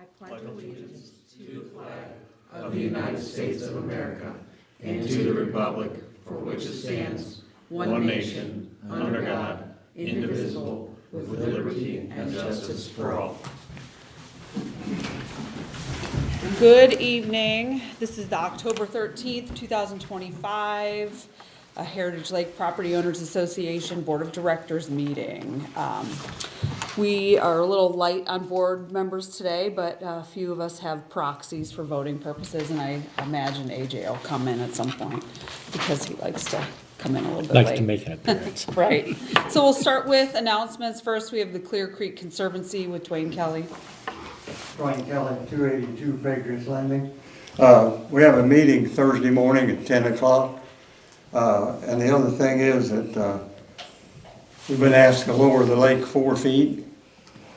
I pledge allegiance to the flag of the United States of America and to the republic for which it stands, one nation, under God, indivisible, with liberty and justice for all. Good evening. This is the October 13th, 2025 Heritage Lake Property Owners Association Board of Directors meeting. We are a little light on board members today, but a few of us have proxies for voting purposes, and I imagine AJ will come in at some point because he likes to come in a little bit late. Likes to make an appearance. Right. So we'll start with announcements. First, we have the Clear Creek Conservancy with Dwayne Kelly. Dwayne Kelly, 282 Baker's Landing. We have a meeting Thursday morning at 10 o'clock. And the other thing is that we've been asked to lower the lake 4 feet.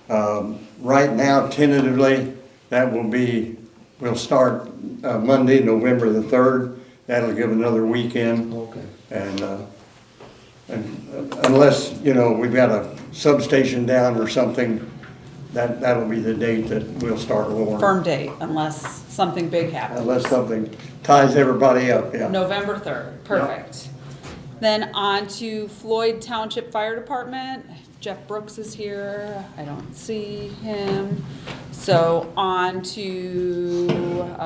Right now, tentatively, we'll start Monday, November the 3rd. That'll give another weekend. Okay. And unless, we've got a substation down or something, that'll be the date that we'll start lowering. Firm date, unless something big happens. Unless something ties everybody up, yeah. November 3rd, perfect. Then on to Floyd Township Fire Department. Jeff Brooks is here. I don't see him. So on to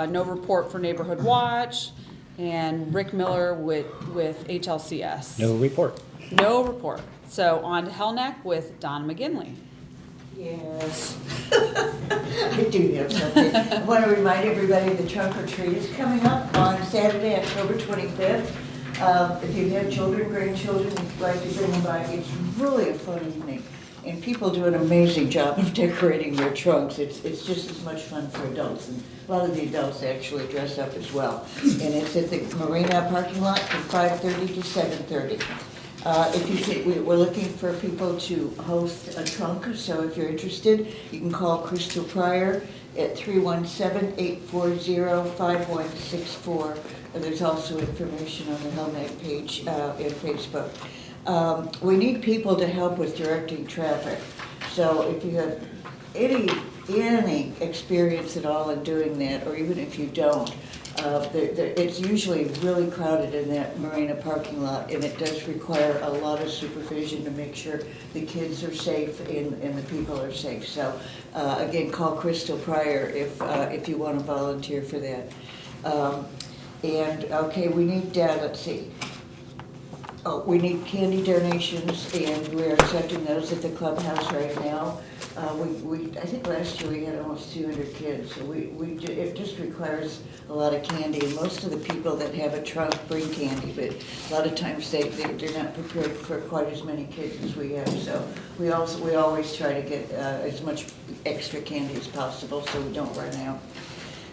no report for Neighborhood Watch and Rick Miller with HLCS. No report. No report. So on to Hellneck with Don McGinley. Yes. I do have something. I want to remind everybody the trunk or treat is coming up on Saturday, October 25th. If you have children, grandchildren, you'd like to bring them by, it's really a fun evening. And people do an amazing job of decorating their trunks. It's just as much fun for adults, and a lot of the adults actually dress up as well. And it's at the Marina parking lot from 5:30 to 7:30. We're looking for people to host a trunk, so if you're interested, you can call Crystal Pryor at 317-840-5164. And there's also information on the Hellneck page in Facebook. We need people to help with directing traffic. So if you have any experience at all in doing that, or even if you don't, it's usually really crowded in that marina parking lot, and it does require a lot of supervision to make sure the kids are safe and the people are safe. So again, call Crystal Pryor if you want to volunteer for that. We need, let's see. We need candy donations, and we're accepting those at the clubhouse right now. I think last year we had almost 200 kids, so it just requires a lot of candy. And most of the people that have a trunk bring candy, but a lot of times they're not prepared for quite as many kids as we have. So we always try to get as much extra candy as possible so we don't run out.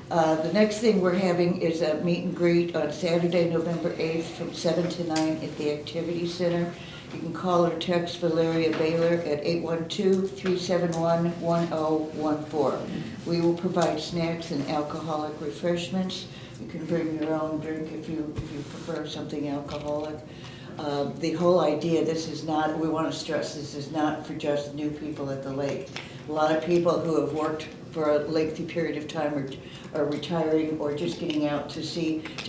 The next thing we're having is a meet and greet on Saturday, November 8th from 7 to 9 at the Activity Center. You can call or text Valeria Baylor at 812-371-1014. We will provide snacks and alcoholic refreshments. You can bring your own drink if you prefer something alcoholic. The whole idea, we want to stress, this is not for just new people at the lake. A lot of people who have worked for a lengthy period of time are retiring or just getting out to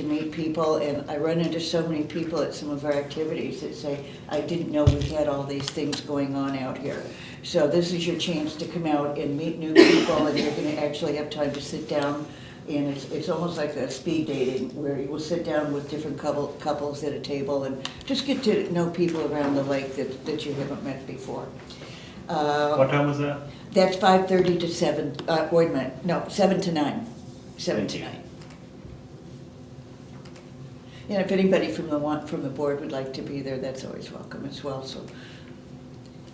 meet people. And I run into so many people at some of our activities that say, I didn't know we had all these things going on out here. So this is your chance to come out and meet new people, and you're going to actually have time to sit down. And it's almost like a speed dating where you will sit down with different couples at a table and just get to know people around the lake that you haven't met before. What time was that? That's 5:30 to 7, wait a minute, no, 7 to 9. 7 to 9. And if anybody from the board would like to be there, that's always welcome as well. So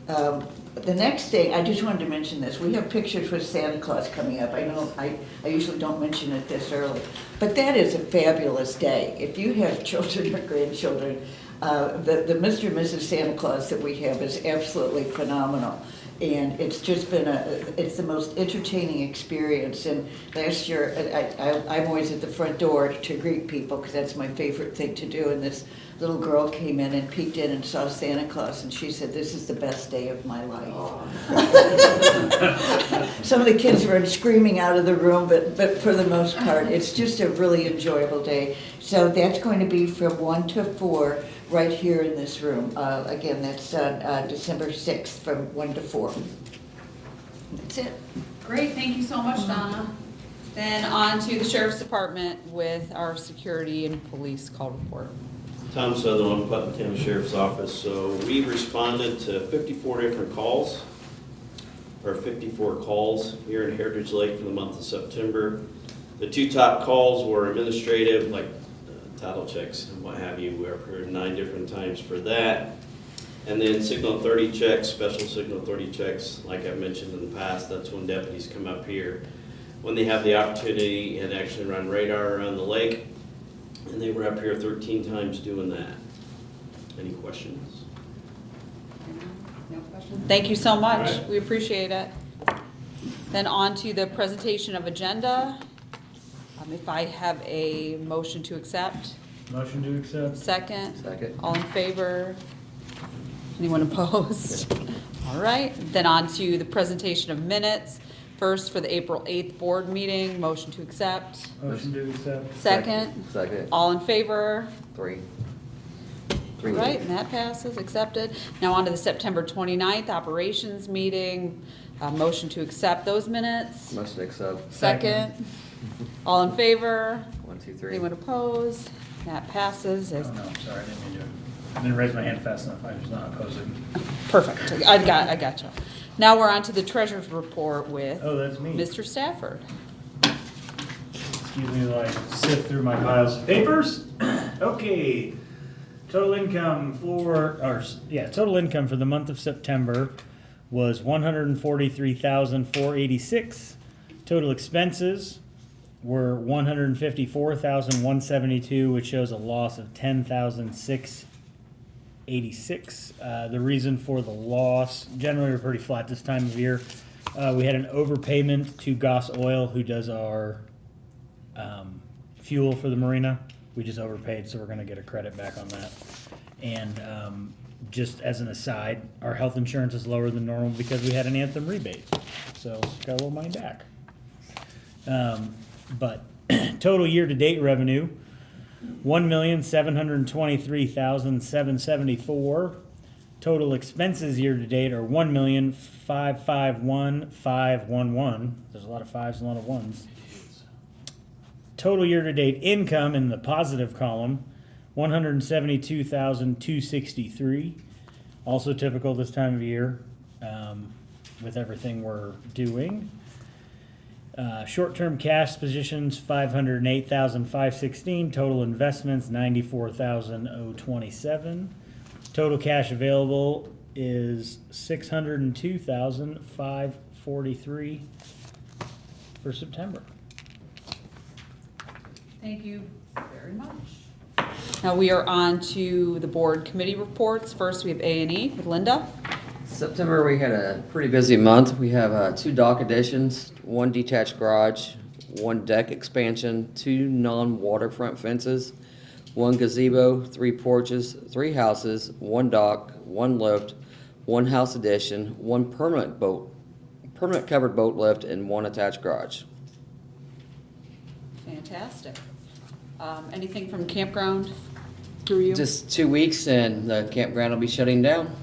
the next thing, I just wanted to mention this. We have pictures with Santa Claus coming up. I know I usually don't mention it this early, but that is a fabulous day. If you have children or grandchildren, the Mr. and Mrs. Santa Claus that we have is absolutely phenomenal. And it's just been it's the most entertaining experience. And last year, I'm always at the front door to greet people because that's my favorite thing to do. And this little girl came in and peeked in and saw Santa Claus, and she said, "This is the best day of my life." Some of the kids were screaming out of the room, but for the most part, it's just a really enjoyable day. So that's going to be from 1 to 4 right here in this room. Again, that's December 6th from 1 to 4. That's it. Great, thank you so much, Donna. Then on to the Sheriff's Department with our security and police call report. Tom Sutherland, Putnam County Sheriff's Office. So we responded to 54 different calls, or 54 calls here in Heritage Lake for the month of September. The 2 top calls were administrative, like title checks and what have you. We were up here 9 different times for that. And then Signal 30 checks, special Signal 30 checks, like I've mentioned in the past, that's when deputies come up here when they have the opportunity and actually run radar around the lake. And they were up here 13 times doing that. Any questions? No questions? Thank you so much. All right. We appreciate it. Then on to the presentation of agenda. If I have a motion to accept. Motion to accept. Second? Second. All in favor? Anyone opposed? All right, then on to the presentation of minutes. First, for the April 8th board meeting, motion to accept. Motion to accept. Second? Second. All in favor? 3. All right, and that passes, accepted. Now on to the September 29th operations meeting. Motion to accept those minutes. Motion to accept. Second. All in favor? 1, 2, 3. Anyone opposed? That passes. Oh, no, sorry, I didn't mean to. I didn't raise my hand fast enough. I was not opposing. Perfect. I got you. Now we're on to the treasurer's report with Oh, that's me. Mr. Stafford. Excuse me while I sift through my piles of papers. Okay. Total income for the month of September was $143,486. Total expenses were $154,172, which shows a loss of $10,686. The reason for the loss, generally we're pretty flat this time of year. We had an overpayment to Goss Oil, who does our fuel for the marina. We just overpaid, so we're gonna get a credit back on that. And just as an aside, our health insurance is lower than normal because we had an Anthem rebate. So got a little money back. But total year-to-date revenue, $1,723,774. Total expenses year-to-date are $1,551,511. There's a lot of fives and a lot of ones. Total year-to-date income in the positive column, $172,263. Also typical this time of year with everything we're doing. Short-term cash positions, $508,516. Total investments, $94,027. Total cash available is $602,543 for September. Thank you very much. Now we are on to the board committee reports. First, we have A&E with Linda. September, we had a pretty busy month. We have 2 dock additions, 1 detached garage, 1 deck expansion, 2 non-waterfront fences, 1 gazebo, 3 porches, 3 houses, 1 dock, 1 lift, 1 house addition, 1 permanent covered boat lift, and 1 attached garage. Fantastic. Anything from campground through you? Just 2 weeks and the campground will be shutting down.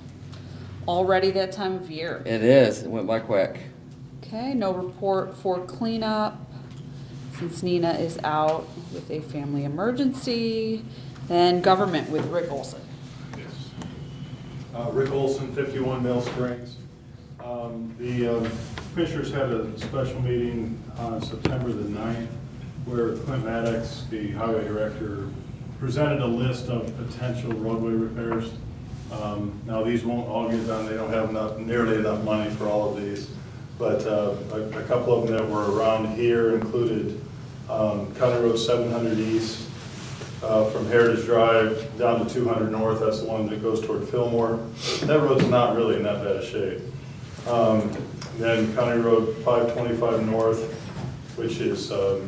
Already that time of year. It is. It went by quick. Okay, no report for cleanup since Nina is out with a family emergency. Then government with Rick Olson. Yes. Rick Olson, 51 Mill Springs. The Commissioners had a special meeting on September the 9th where Clint Maddox, the highway director, presented a list of potential roadway repairs. Now these won't all get done, they don't have nearly enough money for all of these, but a couple of them that were around here included County Road 700 East from Heritage Drive down to 200 North, that's the one that goes toward Fillmore. That road's not really in that bad a shape. Then County Road 525 North, which is, or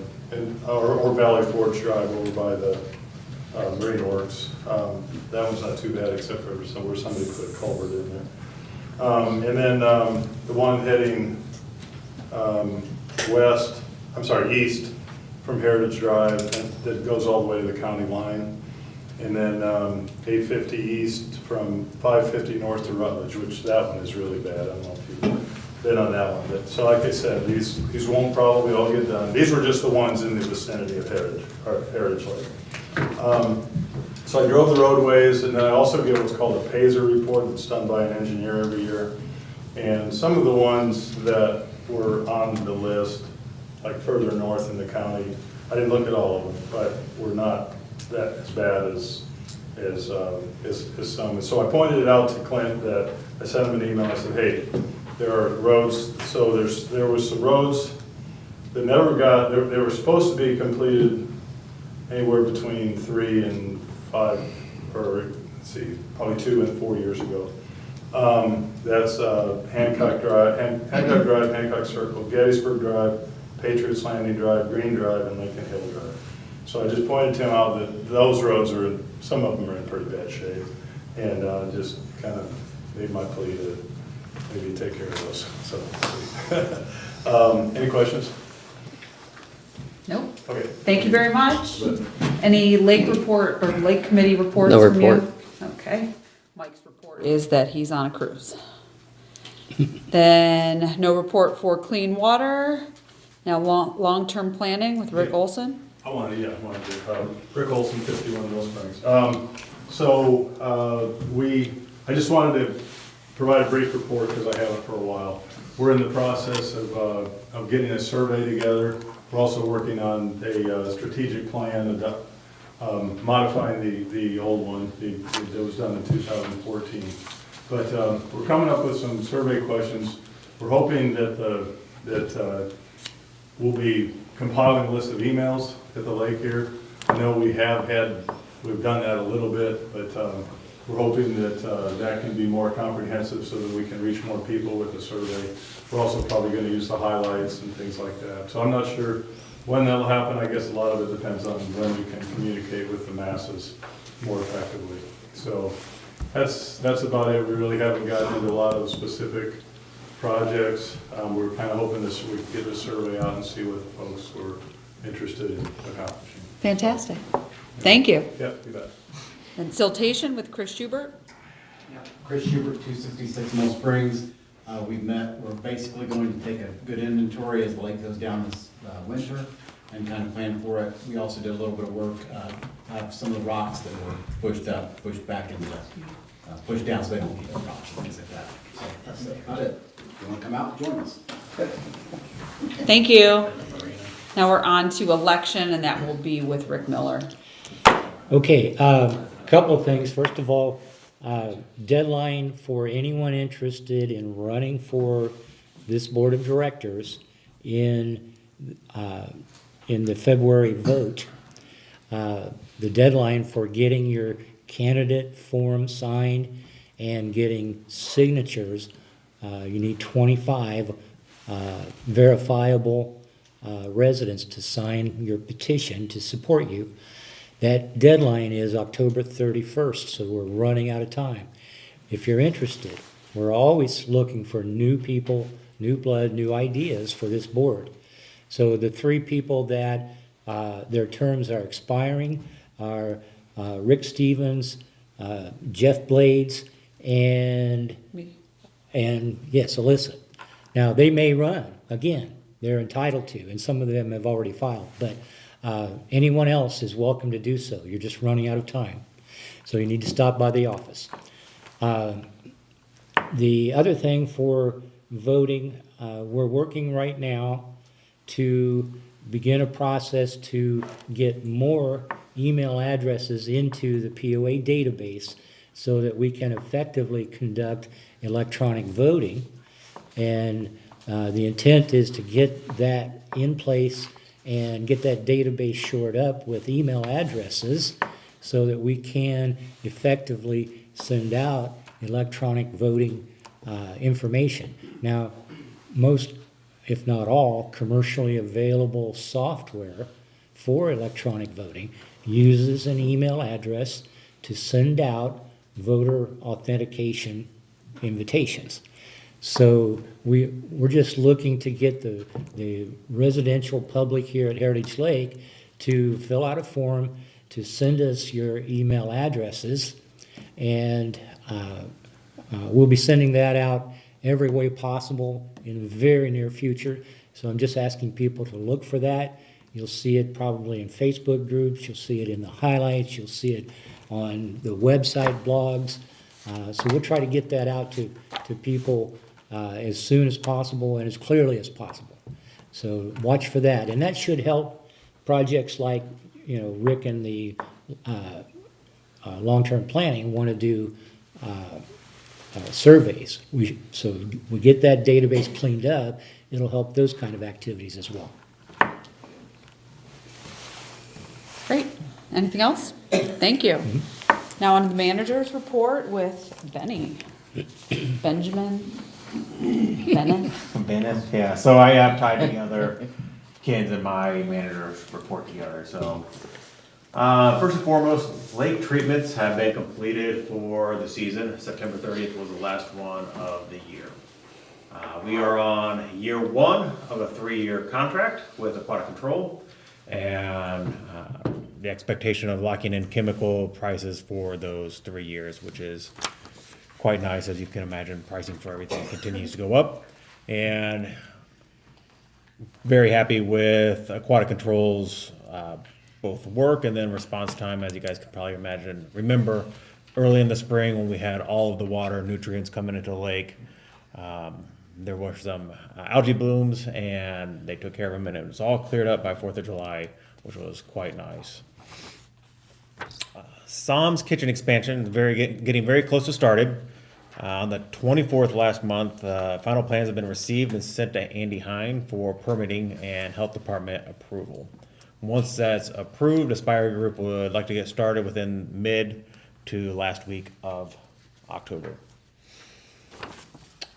Valley Forge Drive over by the Marine Works. That one's not too bad except for somewhere somebody put a culvert in there. And then the one heading east from Heritage Drive that goes all the way to the county line. And then 850 east from 550 north to Rutledge, which that one is really bad. I don't know if you've been on that one. But, so like I said, these won't probably all get done. These were just the ones in the vicinity of Heritage Lake. So I drove the roadways, and then I also get what's called a PASER report that's done by an engineer every year. And some of the ones that were on the list, like further north in the county, I didn't look at all of them, but were not that as bad as some. So I pointed it out to Clint that I sent him an email. I said, hey, there are roads. So there was some roads that never got. They were supposed to be completed anywhere between 3 and 5, or let's see, probably 2 and 4 years ago. That's Hancock Drive, Hancock Circle, Gettysburg Drive, Patriots Landing Drive, Green Drive, and Lincoln Hill Drive. So I just pointed to him out that those roads some of them are in pretty bad shape, and just kind of made my plea to maybe take care of those. So, any questions? Nope. Okay. Thank you very much. Any lake report or lake committee reports No from you? report. Okay. Mike's report is that he's on a cruise. Then no report for clean water. Now long-term planning with Rick Olson. I wanted to, Rick Olson, 51 Mill Springs. I just wanted to provide a brief report because I haven't for a while. We're in the process of getting a survey together. We're also working on a strategic plan, modifying the old one that was done in 2014. But we're coming up with some survey questions. We're hoping that we'll be compiling a list of emails at the lake here. I know we've done that a little bit, but we're hoping that that can be more comprehensive so that we can reach more people with the survey. We're also probably going to use the highlights and things like that. So I'm not sure when that'll happen. I guess a lot of it depends on when we can communicate with the masses more effectively. So that's about it. We really haven't gotten into a lot of specific projects. We're kind of hoping we can get this survey out and see what folks were interested in accomplishing. Fantastic. Thank you. Yep, you bet. And siltation with Chris Schubert. Chris Schubert, 266 Mill Springs. We've met. We're basically going to take a good inventory as the lake goes down this winter and kind of plan for it. We also did a little bit of work, some of the rocks that were pushed back into pushed down so they don't get rocks and things like that. So that's about it. If you want to come out, join us. Thank you. Now we're on to election, and that will be with Rick Miller. Okay, couple of things. First of all, deadline for anyone interested in running for this board of directors in the February vote. The deadline for getting your candidate form signed and getting signatures, you need 25 verifiable residents to sign your petition to support you. That deadline is October 31st, so we're running out of time. If you're interested, we're always looking for new people, new blood, new ideas for this board. So the 3 people that their terms are expiring are Rick Stevens, Jeff Blades, and yes, Alyssa. Now, they may run again. They're entitled to, and some of them have already filed, but anyone else is welcome to do so. You're just running out of time. So you need to stop by the office. The other thing for voting, we're working right now to begin a process to get more email addresses into the POA database so that we can effectively conduct electronic voting. And the intent is to get that in place and get that database shored up with email addresses so that we can effectively send out electronic voting information. Now, most, if not all, commercially available software for electronic voting uses an email address to send out voter authentication invitations. So we're just looking to get the residential public here at Heritage Lake to fill out a form to send us your email addresses, and we'll be sending that out every way possible in the very near future. So I'm just asking people to look for that. You'll see it probably in Facebook groups, you'll see it in the highlights, you'll see it on the website blogs. So we'll try to get that out to people as soon as possible and as clearly as possible. So watch for that. And that should help projects like, Rick and the long-term planning want to do surveys. So we get that database cleaned up, it'll help those kind of activities as well. Great. Anything else? Thank you. Now on to the manager's report with Benjamin Bennett. Bennett, yeah, so I have tied together Ken's and my manager's report together, so. First and foremost, lake treatments have been completed for the season. September 30th was the last one of the year. We are on year 1 of a 3-year contract with Aquatic Control, and the expectation of locking in chemical prices for those 3 years, which is quite nice. As you can imagine, pricing for everything continues to go up, and very happy with Aquatic Control's both work and then response time, as you guys can probably imagine. Remember early in the spring when we had all of the water nutrients coming into the lake, there were some algae blooms, and they took care of them, and it was all cleared up by 4th of July, which was quite nice. Sam's kitchen expansion is getting very close to started. On the 24th last month, final plans have been received and sent to Andy Hine for permitting and health department approval. Once that's approved, Aspire Group would like to get started within mid to last week of October.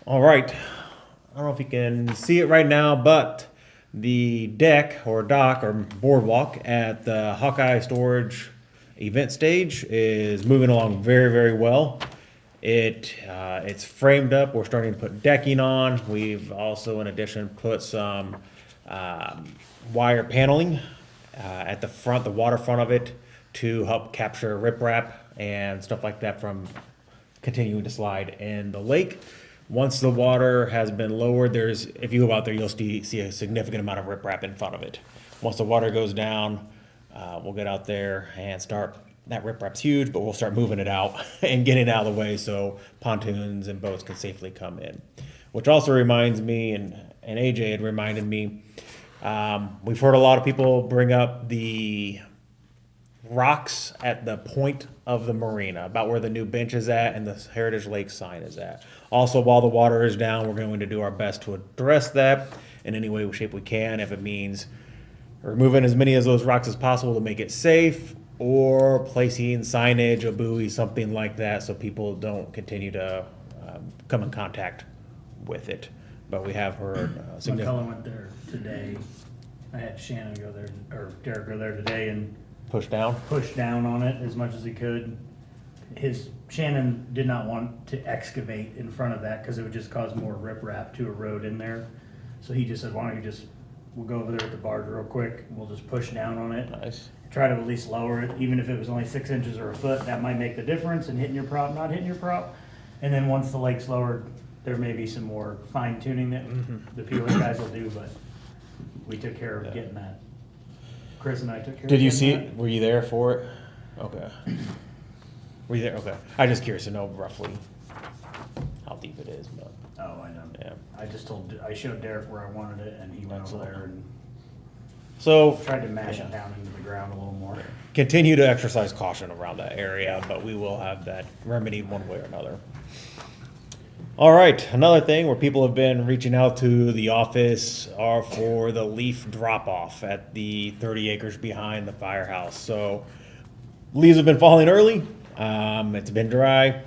All right, I don't know if you can see it right now, but the deck or dock or boardwalk at the Hawkeye Storage event stage is moving along very, very well. It's framed up. We're starting to put decking on. We've also, in addition, put some wire paneling at the front, the waterfront of it, to help capture riprap and stuff like that from continuing to slide in the lake. Once the water has been lowered, if you go out there, you'll see a significant amount of riprap in front of it. Once the water goes down, we'll get out there and start. That riprap's huge, but we'll start moving it out and getting it out of the way so pontoons and boats can safely come in. Which also reminds me, and AJ had reminded me, we've heard a lot of people bring up the rocks at the point of the marina, about where the new bench is at and the Heritage Lake sign is at. Also, while the water is down, we're going to do our best to address that in any way, shape we can, if it means removing as many of those rocks as possible to make it safe, or placing signage, a buoy, something like that, so people don't continue to come in contact with it. But we have heard McCullough went there today. I had Shannon go there, or Derek go there today and push down. push down on it as much as he could. Shannon did not want to excavate in front of that because it would just cause more riprap to erode in there. So he just said, why don't you we'll go over there with the barge real quick, we'll just push down on it. Nice. Try to at least lower it, even if it was only 6 inches or a foot, that might make the difference in hitting your prop, not hitting your prop. And then once the lake's lowered, there may be some more fine tuning that the POA guys will do, but we took care of getting that. Chris and I took care of Did you getting see that. it? Were you there for it? Okay. Were you there? Okay. I'm just curious to know roughly how deep it is, but Oh, I know. yeah. I showed Derek where I wanted it and he went over there and So tried to mash it down into the ground a little more. continue to exercise caution around that area, but we will have that remedied one way or another. All right, another thing where people have been reaching out to the office are for the leaf drop-off at the 30 acres behind the firehouse. So leaves have been falling early. It's been dry.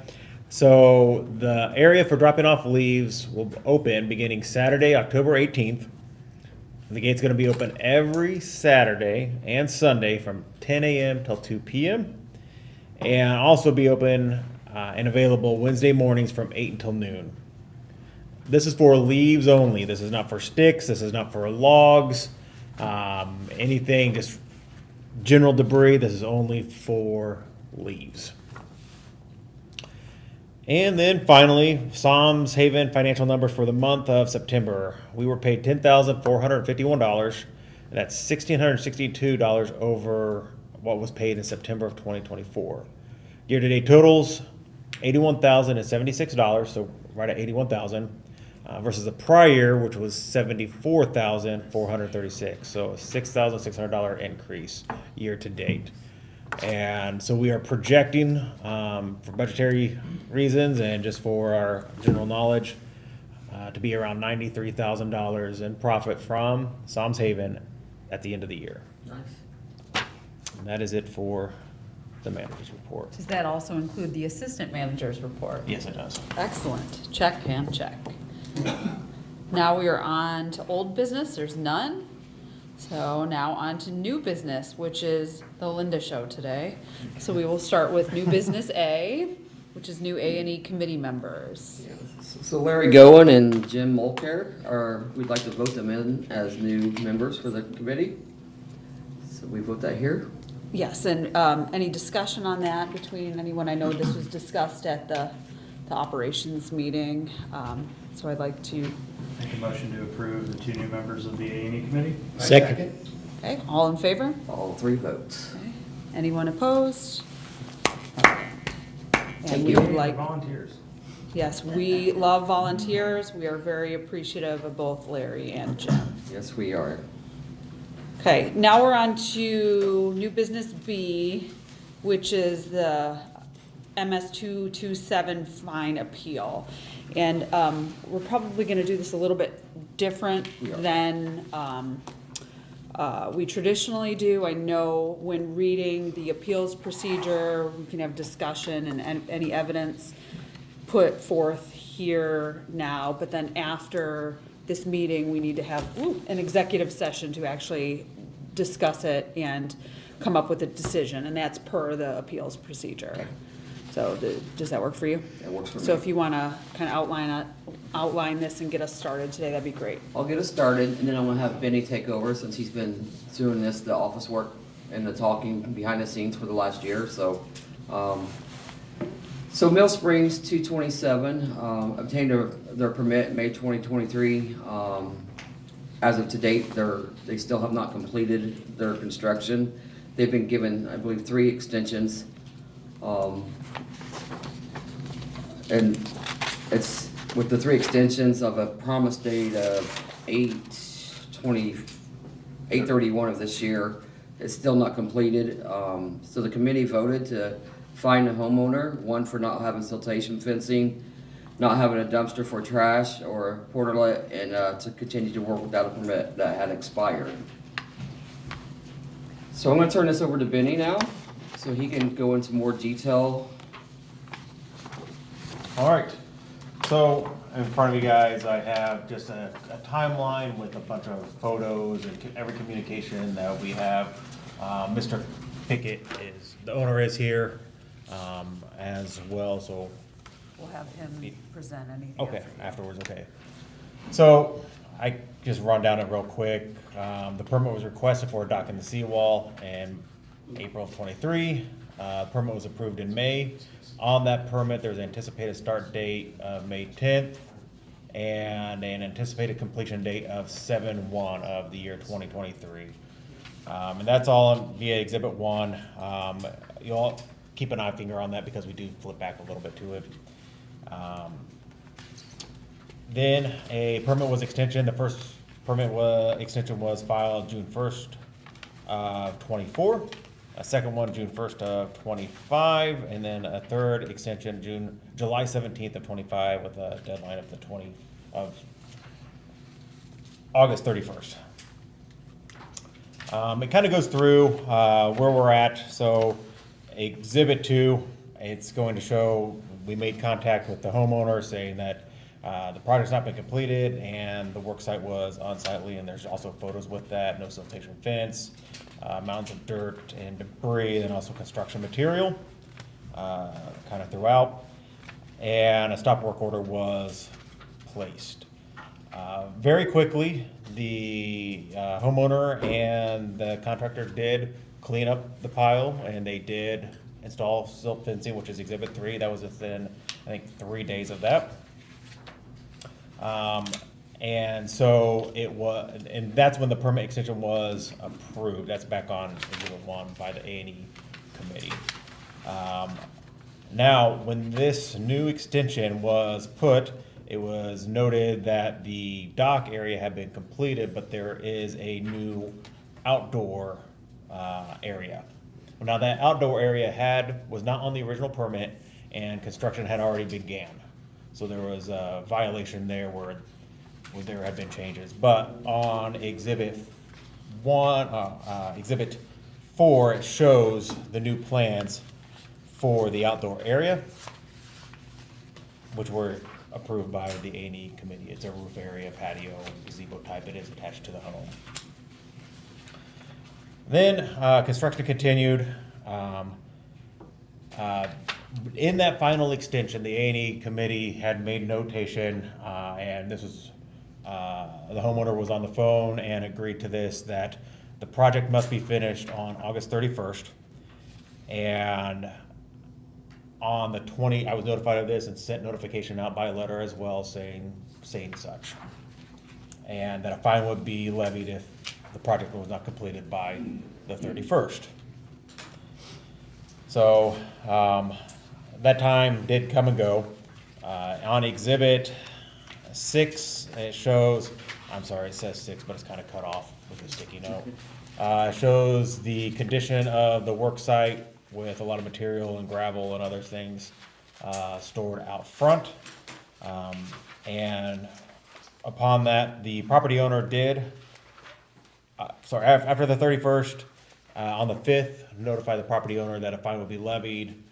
So the area for dropping off leaves will open beginning Saturday, October 18th The gate's gonna be open every Saturday and Sunday from 10 a.m. till 2 p.m. And also be open and available Wednesday mornings from 8 until noon. This is for leaves only. This is not for sticks. This is not for logs, anything, just general debris. This is only for leaves. And then finally, Psalms Haven financial numbers for the month of September. We were paid $10,451. That's $1,662 over what was paid in September of 2024. Year-to-date totals, $81,076, so right at $81,000, versus the prior year, which was $74,436, so a $6,600 increase year-to-date. And so we are projecting, for budgetary reasons and just for our general knowledge, to be around $93,000 in profit from Psalms Haven at the end of the year. Nice. And that is it for the manager's report. Does that also include the assistant manager's report? Yes, it does. Excellent. Check, Pam, check. Now we are on to old business. There's none. So now on to new business, which is the Linda show today. So we will start with new business A, which is new A&E committee members. So Larry Goen and Jim Mulcair we'd like to vote them in as new members for the committee. So we vote that here. Yes, and any discussion on that between anyone? I know this was discussed at the operations meeting. So I'd like to, Make a motion to approve the 2 new members of the A&E committee. Second. okay, all in favor? All 3 votes. Okay. Anyone opposed? And Thank we you. would like, Volunteers. yes, we love volunteers. We are very appreciative of both Larry and Jim. Yes, we are. Okay, now we're on to new business B, which is the MS 227 fine appeal. And we're probably gonna do this a little bit different We are. than we traditionally do. I know when reading the appeals procedure, we can have discussion and any evidence put forth here now, but then after this meeting, we need to have an executive session to actually discuss it and come up with a decision, and that's per the appeals procedure. Okay. So does that work for you? That works for me. So if you wanna kind of outline this and get us started today, that'd be great. I'll get us started, and then I'm gonna have Benny take over since he's been doing the office work and the talking behind the scenes for the last year. So Mill Springs 227 obtained their permit in May 2023. As of to date, they still have not completed their construction. They've been given, I believe, 3 extensions. And it's with the 3 extensions of a promise date of 8/31 of this year. It's still not completed. So the committee voted to fine the homeowner, 1 for not having siltation fencing, not having a dumpster for trash or portalet, and to continue to work without a permit that had expired. So I'm gonna turn this over to Benny now, so he can go into more detail. All right, so in front of you guys, I have just a timeline with a bunch of photos and every communication that we have. Mr. Pickett the owner is here, as well, so. We'll have him present anything. Okay, afterwards, okay. So, I just run down it real quick. The permit was requested for a dock in the seawall in April of '23. Permit was approved in May. On that permit, there's an anticipated start date of May 10th and an anticipated completion date of 7/1 of the year 2023. And that's all via Exhibit 1. You all keep an eye finger on that because we do flip back a little bit to it. Then a permit was extension. The first permit extension was filed June 1st of 24. A second one June 1st of 25, and then a third extension July 17th of 25 with a deadline of August 31st. It kind of goes through where we're at. So Exhibit 2, it's going to show we made contact with the homeowner saying that The project's not been completed, and the work site was unsightly, and there's also photos with that, no siltation fence, mounds of dirt and debris, and also construction material, kind of throughout. And a stop work order was placed. Very quickly, the homeowner and the contractor did clean up the pile, and they did install silt fencing, which is Exhibit 3. That was within, I think, 3 days of that. And so it was, and that's when the permit extension was approved. That's back on Exhibit 1 by the A&E committee. Now, when this new extension was put, it was noted that the dock area had been completed, but there is a new outdoor area. Now, that outdoor area was not on the original permit, and construction had already began. So there was a violation there where there had been changes. But on Exhibit 4, it shows the new plans for the outdoor area, which were approved by the A&E committee. It's a roof area, patio, gazebo type. It is attached to the home. Then construction continued. In that final extension, the A&E committee had made notation, and this was, the homeowner was on the phone and agreed to this, that the project must be finished on August 31st. And on the 20th, I was notified of this and sent notification out by letter as well saying such. And that a fine would be levied if the project was not completed by the 31st. So that time did come and go. On Exhibit 6, it shows, I'm sorry, it says 6, but it's kind of cut off with a sticky note. It shows the condition of the work site with a lot of material and gravel and other things stored out front. And upon that, the property owner did, after the 31st, on the 5th, notify the property owner that a fine would be levied.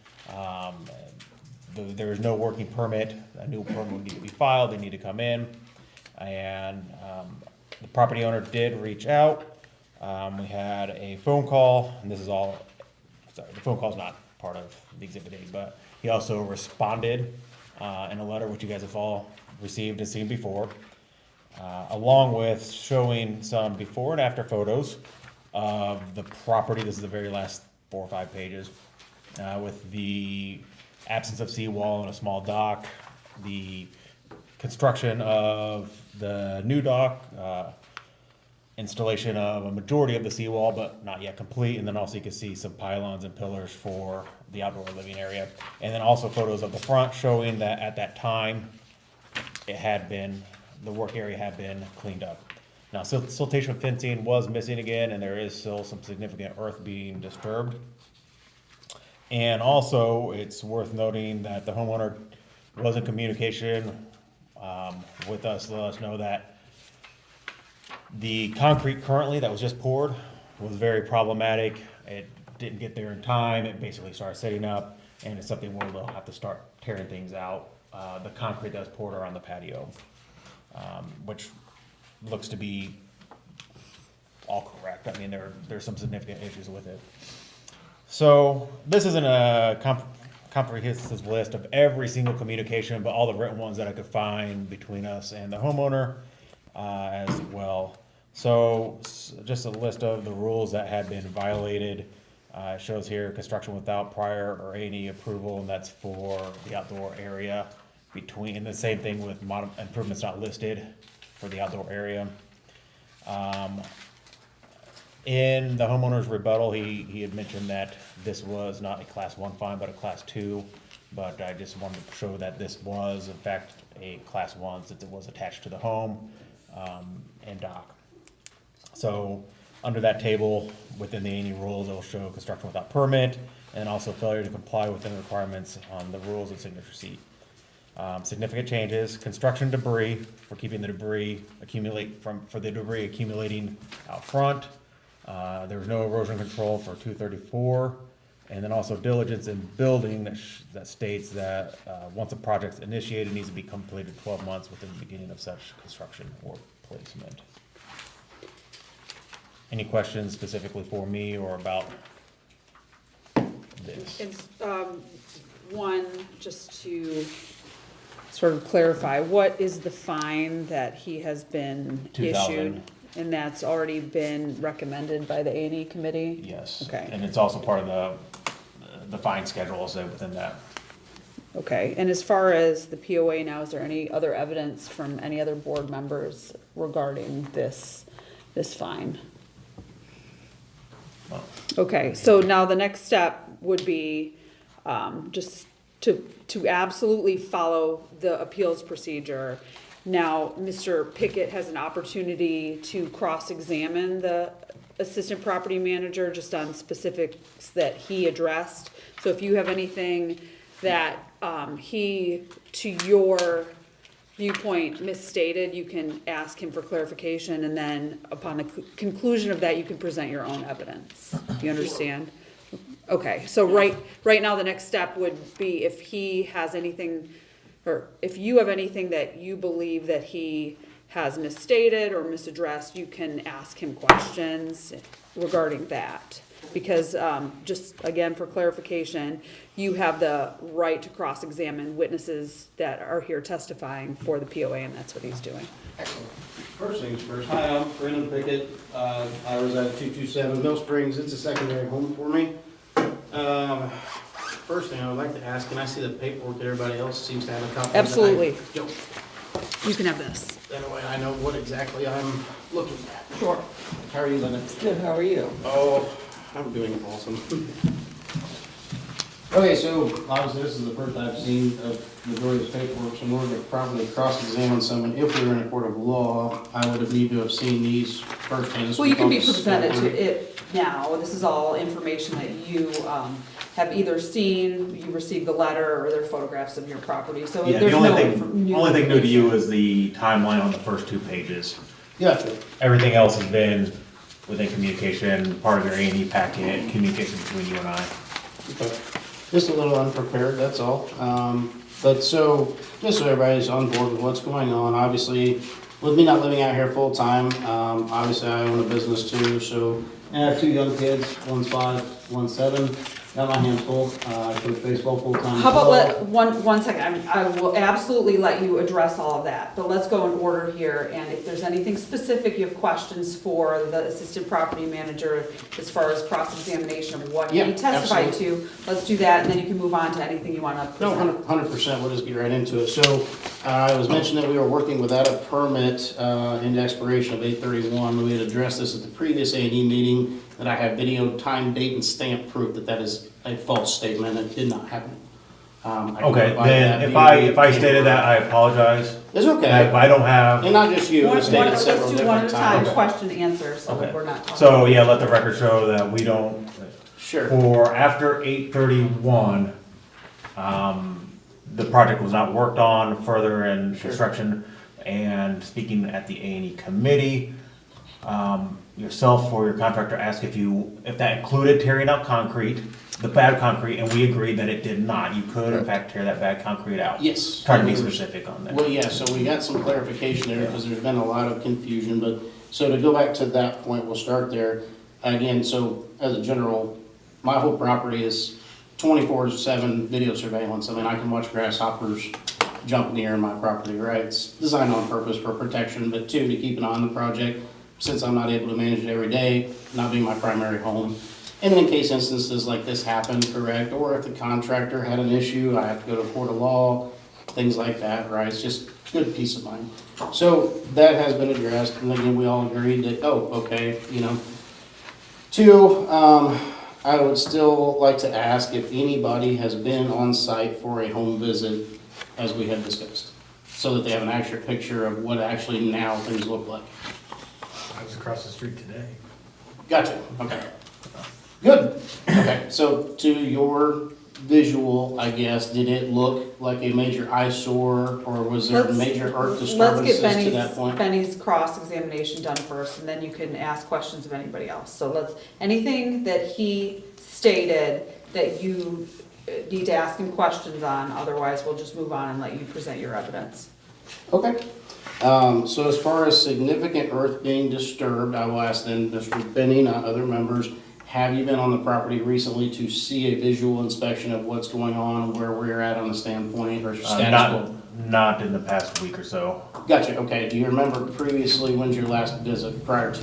There is no working permit. A new permit would need to be filed. They need to come in. And the property owner did reach out. We had a phone call, and this is all, sorry, the phone call is not part of the Exhibit A, but he also responded in a letter which you guys have all received and seen before, along with showing some before and after photos of the property. This is the very last 4 or 5 pages, with the absence of seawall and a small dock, the construction of the new dock, installation of a majority of the seawall, but not yet complete, and then also you can see some pylons and pillars for the outdoor living area, and then also photos of the front showing that at that time the work area had been cleaned up. Now, siltation fencing was missing again, and there is still some significant earth being disturbed. And also, it's worth noting that the homeowner was in communication with us to let us know that the concrete currently that was just poured was very problematic. It didn't get there in time. It basically started setting up, and it's something where they'll have to start tearing things out. The concrete that was poured around the patio, which looks to be all correct. I mean, there's some significant issues with it. So this isn't a comprehensive list of every single communication, but all the written ones that I could find between us and the homeowner as well. So just a list of the rules that had been violated. It shows here construction without prior or A&E approval, and that's for the outdoor area and the same thing with improvements not listed for the outdoor area. In the homeowner's rebuttal, he had mentioned that this was not a Class 1 fine, but a Class 2. But I just wanted to show that this was, in fact, a Class 1 since it was attached to the home and dock. So under that table, within the A&E rules, it'll show construction without permit and also failure to comply within the requirements on the rules and signature sheet. Significant changes: construction debris for keeping the debris for the debris accumulating out front. There was no erosion control for 234, And then also diligence in building that states that once a project's initiated, it needs to be completed 12 months within the beginning of such construction or placement. Any questions specifically for me or about this? It's, one, just to sort of clarify, what is the fine that he has been issued? $2,000. And that's already been recommended by the A&E committee? Yes. Okay. And it's also part of the fine schedule, so within that. Okay, and as far as the POA now, is there any other evidence from any other board members regarding this fine? Well, Okay, so now the next step would be, just to absolutely follow the appeals procedure. Now, Mr. Pickett has an opportunity to cross-examine the assistant property manager just on specifics that he addressed. So if you have anything that, he, to your viewpoint, misstated, you can ask him for clarification, and then upon the conclusion of that, you can present your own evidence. Do you understand? Okay, so right now, the next step would be if he has anything, or if you have anything that you believe that he has misstated or misaddressed, you can ask him questions regarding that. Because, just again, for clarification, you have the right to cross-examine witnesses that are here testifying for the POA, and that's what he's doing. First things first, hi, I'm Brendan Pickett. I reside at 227 Mill Springs. It's a secondary home for me. First thing I would like to ask, can I see the paperwork that everybody else seems to have a copy of? Absolutely. Yo, You can have this. that way I know what exactly I'm looking at. Sure. How are you, Linda? Good, how are you? Oh, I'm doing awesome. Okay, so obviously this is the first I've seen of majority of this paperwork, so in order to properly cross-examine someone, if we were in a court of law, I would have need to have seen these firsthand. This Well, you can be would be presented spoken. to it now. This is all information that you have either seen, you received the letter, or they're photographs of your property, so Yeah, there's the no. only thing new to you is the timeline on the first 2 pages. Gotcha. Everything else has been within communication, part of your A&E packet, communication between you and I. Okay. Just a little unprepared, that's all. But so, just so everybody's on board with what's going on, obviously, with me not living out here full-time, obviously I own a business too, so I have 2 young kids, one's 5, one's 7. Got my hands full, I coach baseball full-time. How about one second, I will absolutely let you address all of that, but let's go in order here, and if there's anything specific you have questions for the assistant property manager as far as cross-examination of what he Yeah, testified to, let's do that, and then you can move on to anything you wanna No, present. 100%, we'll just get right into it. So, it was mentioned that we were working without a permit, into expiration of 8/31. We had addressed this at the previous A&E meeting, that I have video, time, date, and stamp proof that that is a false statement, it did not happen. I can Okay, provide then that if via I stated that, I apologize. It's But okay, I don't have, and not just you, it was stated Let's several do one at different a time, times. question, answer, so Okay. we're not talking. so yeah, let the record show that we don't, Sure, for after 8/31, the project was not worked on further in Sure. construction. And speaking at the A&E committee, yourself or your contractor asked if that included tearing out concrete, the bad concrete, and we agreed that it did not. You could in fact tear that bad concrete out. yes. Trying to be specific on that. Well, yeah, so we got some clarification there because there's been a lot of confusion, but, so to go back to that point, we'll start there. Again, so as a general, my whole property is 24/7 video surveillance. I mean, I can watch grasshoppers jump near in my property, right? It's designed on purpose for protection, but 2, to keep an eye on the project, since I'm not able to manage it every day, not being my primary home. And in case instances like this happen, correct, or if the contractor had an issue, I have to go to court of law, things like that, right? It's just good peace of mind. So that has been addressed, and again, we all agreed that, oh, okay, you know. 2, I would still like to ask if anybody has been on site for a home visit, as we had discussed, so that they have an accurate picture of what actually now things look like. I was across the street today. Gotcha, okay. Good, okay, so to your visual, I guess, did it look like a major eyesore, or was there Let's- major earth Let's disturbances get to that point? Benny's cross-examination done first, and then you can ask questions of anybody else. So anything that he stated that you need to ask him questions on, otherwise we'll just move on and let you present your evidence. Okay. So as far as significant earth being disturbed, I will ask then Mr. Benny, not other members, have you been on the property recently to see a visual inspection of what's going on, where we're at on the standpoint or status quo? Not in the past week or so. Gotcha, okay. Do you remember previously, when's your last visit prior to?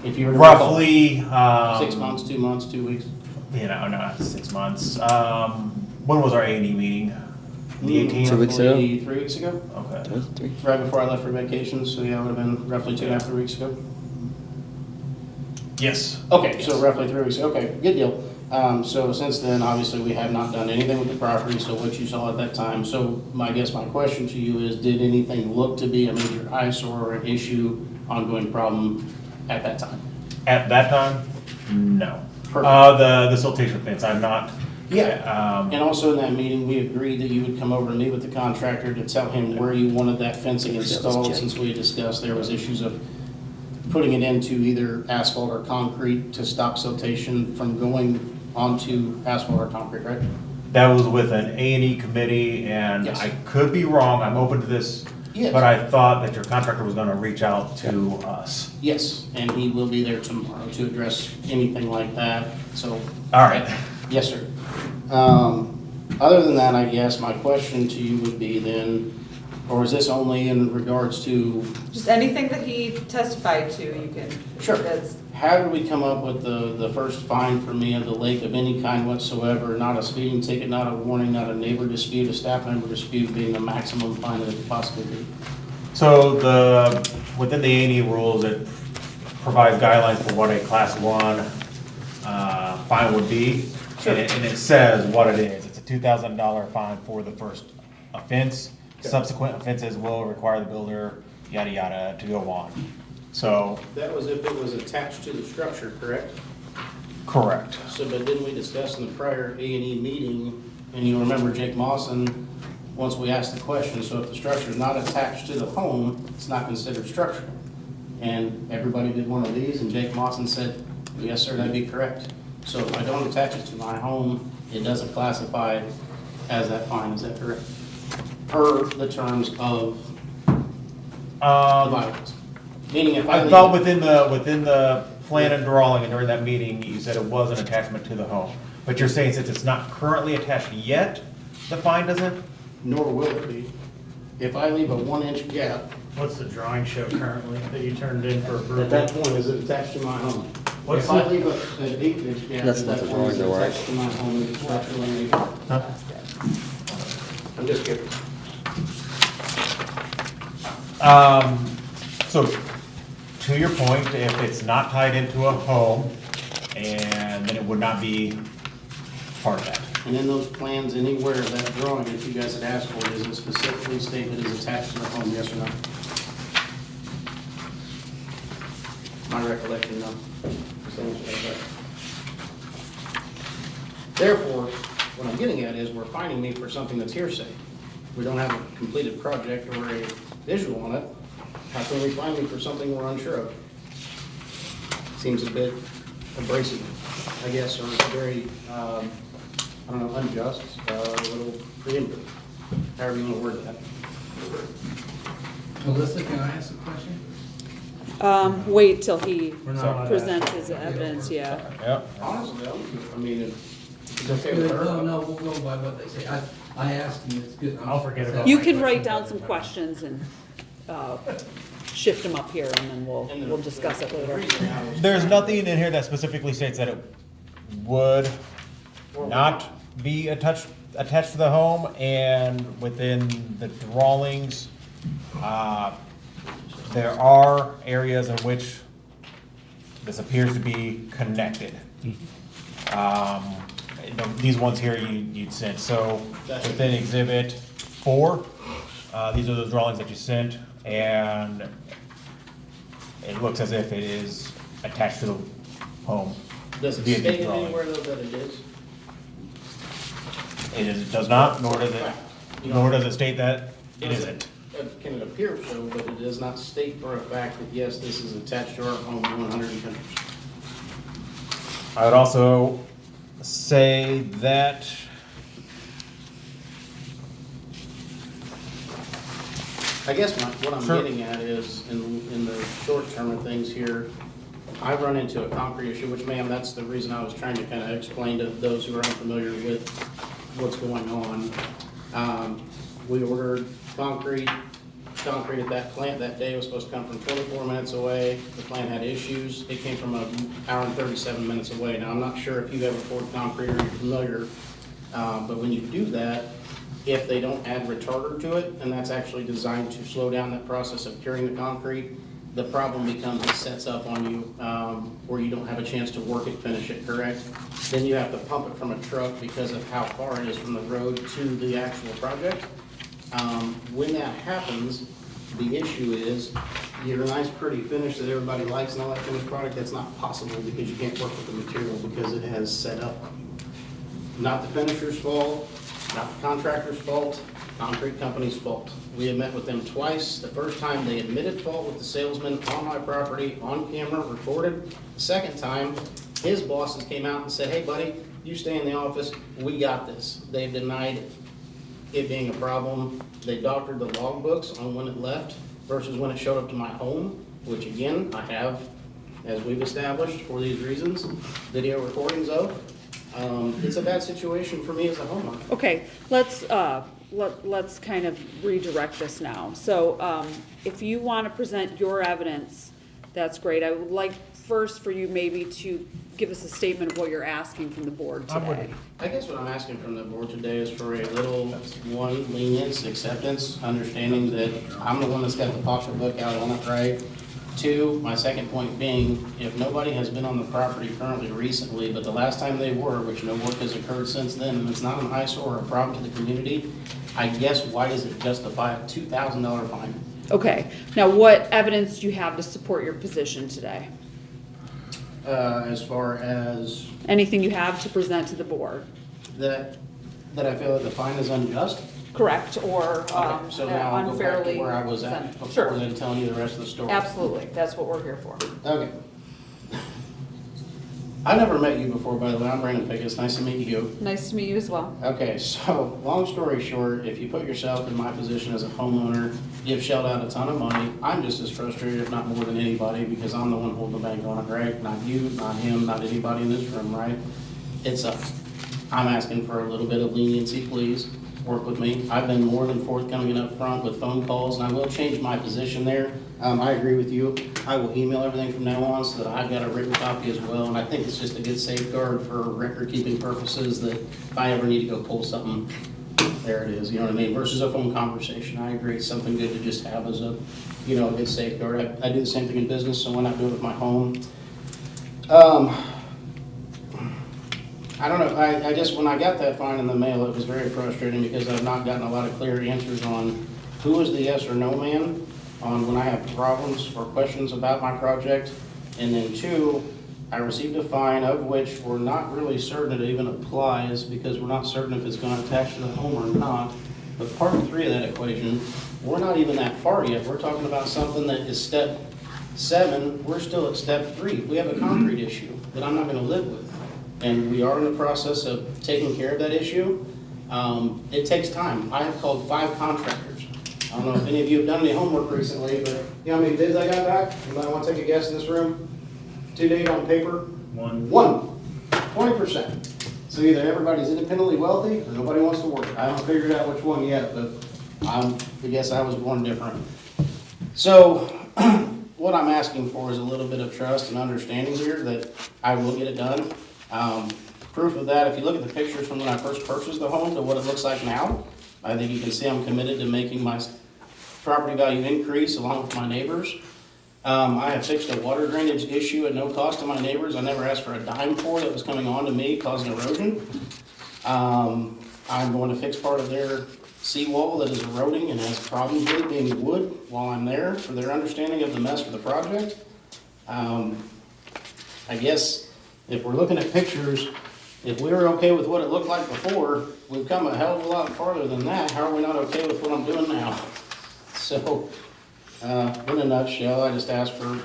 If you were to recall. Roughly, 6 months, 2 months, 2 weeks? you know, no, 6 months. When was our A&E meeting? The 18th? 2 weeks ago? 3 weeks ago? Okay. Right before I left for vacation, so yeah, it would have been roughly 2.5, 3 weeks ago. Yes. Okay, so roughly 3 weeks, okay, good deal. So since then, obviously, we have not done anything with the property, so what you saw at that time. So my question to you is, did anything look to be a major eyesore or an issue, ongoing problem at that time? At that time, no. Perfect. The siltation fence, I'm not. Yeah, and also in that meeting, we agreed that you would come over and meet with the contractor to tell him where you wanted that fencing installed, since we had discussed there was issues of putting it into either asphalt or concrete to stop siltation from going onto asphalt or concrete, right? That was with an A&E committee, and Yes. I could be wrong, I'm open to this, Yes. but I thought that your contractor was gonna reach out to us. Yes, and he will be there tomorrow to address anything like that, so. All right. Yes, sir. Other than that, I guess my question to you would be then, or is this only in regards to, Just anything that he testified to, you can. Sure. That's, how did we come up with the first fine for me of the lake of any kind whatsoever? Not a speeding ticket, not a warning, not a neighbor dispute, a staff member dispute being the maximum fine that it could possibly be? So within the A&E rules, it provides guidelines for what a class 1 fine would be. Sure. And it says what it is. It's a $2,000 fine for the first offense. Okay. Subsequent offenses will require the builder, yada, yada, to go on. So, That was if it was attached to the structure, correct? correct. So, but didn't we discuss in the prior A&E meeting, and you remember Jake Mawson, once we asked the question, so if the structure is not attached to the home, it's not considered structure. And everybody did one of these, and Jake Mawson said, yes, sir, that'd be correct. So if I don't attach it to my home, it doesn't classify as that fine, is that correct? Per the terms of the bylaws. Meaning if I I leave thought it- within the plan and drawing and during that meeting, you said it was an attachment to the home. But you're saying since it's not currently attached yet, the fine doesn't? nor will it be. If I leave a 1-inch gap, What's the drawing show currently that you turned in for approval? at that point, is it attached to my home? What's If I the- leave an 1/8-inch gap, That's at not that the point, is it drawings, attached to my home, is it structurally legal? I'm just curious. So, to your point, if it's not tied into a home, and then it would not be part of that. And in those plans, anywhere of that drawing that you guys had asked for, does it specifically state that it's attached to the home, yes or no? My recollection, no. Just answer that question. Therefore, what I'm getting at is we're fining me for something that's hearsay. We don't have a completed project or a visual on it. How can we fine me for something we're unsure of? Seems a bit abrasive, I guess, or very, I don't know, unjust, a little preemptive, however you want to word that. Melissa, can I ask a question? wait till he We're not allowed to presents ask. his evidence, yeah. Yep. Honestly, I mean, if it's okay with her. No, we'll go by what they say. I asked him, it's good. I'll forget about You my can write questions down every some time. questions and, shift them up here and then we'll discuss it later. There's nothing in here that specifically states that it would not be attached to the home, and within the drawings, there are areas in which this appears to be connected. These ones here you'd sent, so within Exhibit 4, these are the drawings that you sent, and it looks as if it is attached to the home. Does it via these state drawings. anywhere though that it is? It does not, nor does it state that it Does isn't. Can it appear so, but it does not state for a fact that, yes, this is attached to our home 110%? I would also say that I guess what I'm Sure. getting at is, in the short term of things here, I've run into a concrete issue, which, ma'am, that's the reason I was trying to kind of explain to those who are unfamiliar with what's going on. We ordered concrete at that plant that day was supposed to come from 24 minutes away. The plant had issues. It came from an hour and 37 minutes away. Now, I'm not sure if you've ever poured concrete or you're familiar, but when you do that, if they don't add retarder to it, and that's actually designed to slow down that process of curing the concrete, the problem becomes it sets up on you where you don't have a chance to work it, finish it, correct? Then you have to pump it from a truck because of how far it is from the road to the actual project. When that happens, the issue is your nice pretty finish that everybody likes and all that finished product, that's not possible because you can't work with the material because it has set up on you. Not the finisher's fault, not the contractor's fault, concrete company's fault. We have met with them twice. The first time, they admitted fault with the salesman on my property, on camera, recorded. The second time, his bosses came out and said, hey, buddy, you stay in the office, we got this. They've denied it being a problem. They doctored the logbooks on when it left versus when it showed up to my home, which again, I have, as we've established for these reasons, video recordings of. It's a bad situation for me as a homeowner. Okay, let's kind of redirect this now. So, if you want to present your evidence, that's great. I would like first for you maybe to give us a statement of what you're asking from the board today. I guess what I'm asking from the board today is for a little, one, lenience, acceptance, understanding that I'm the one that's got the pocketbook out on it, right? Two, my second point being, if nobody has been on the property currently recently, but the last time they were, which no work has occurred since then, and it's not an eyesore or a problem to the community, I guess why does it justify a $2,000 fine? Okay, now what evidence do you have to support your position today? As far as Anything you have to present to the board? that I feel that the fine is unjust? Correct, or Okay, so now I'll go back to unfairly where I was at presented. before, Sure, then telling you the rest of the story. absolutely, that's what we're here for. Okay. I never met you before, by the way. I'm Brandon Pickett. It's nice to meet you. Nice to meet you as well. Okay, so long story short, if you put yourself in my position as a homeowner, you've shelled out a ton of money. I'm just as frustrated, if not more than anybody, because I'm the one holding the bank on it, right? Not you, not him, not anybody in this room, right? I'm asking for a little bit of leniency, please. Work with me. I've been more than forthcoming and upfront with phone calls, and I will change my position there. I agree with you. I will email everything from now on so that I've got a written copy as well, and I think it's just a good safeguard for record-keeping purposes that if I ever need to go pull something, there it is, you know what I mean, versus a phone conversation. I agree, it's something good to just have as a, a good safeguard. I do the same thing in business, so why not do it with my home? I don't know, I just, when I got that fine in the mail, it was very frustrating because I've not gotten a lot of clear answers on who is the yes or no man on when I have problems or questions about my project. And then two, I received a fine of which we're not really certain it even applies because we're not certain if it's going to attach to the home or not. But part 3 of that equation, we're not even that far yet. We're talking about something that is step 7, we're still at step 3. We have a concrete issue that I'm not going to live with. And we are in the process of taking care of that issue. It takes time. I have called 5 contractors. I don't know if any of you have done any homework recently, but you know how many bids I got back? Anybody want to take a guess in this room? To date on paper? One. 20%. So either everybody's independently wealthy or nobody wants to work. I haven't figured out which one yet, but I guess I was born different. So what I'm asking for is a little bit of trust and understanding here that I will get it done. Proof of that, if you look at the pictures from when I first purchased the home to what it looks like now, I think you can see I'm committed to making my property value increase along with my neighbors. I have fixed a water drainage issue at no cost to my neighbors. I never asked for a dime for that was coming on to me, causing erosion. I'm going to fix part of their seawall that is eroding and has problems with it being wood while I'm there for their understanding of the mess for the project. I guess if we're looking at pictures, if we were okay with what it looked like before, we've come a hell of a lot farther than that. How are we not okay with what I'm doing now? So, in a nutshell, I just ask for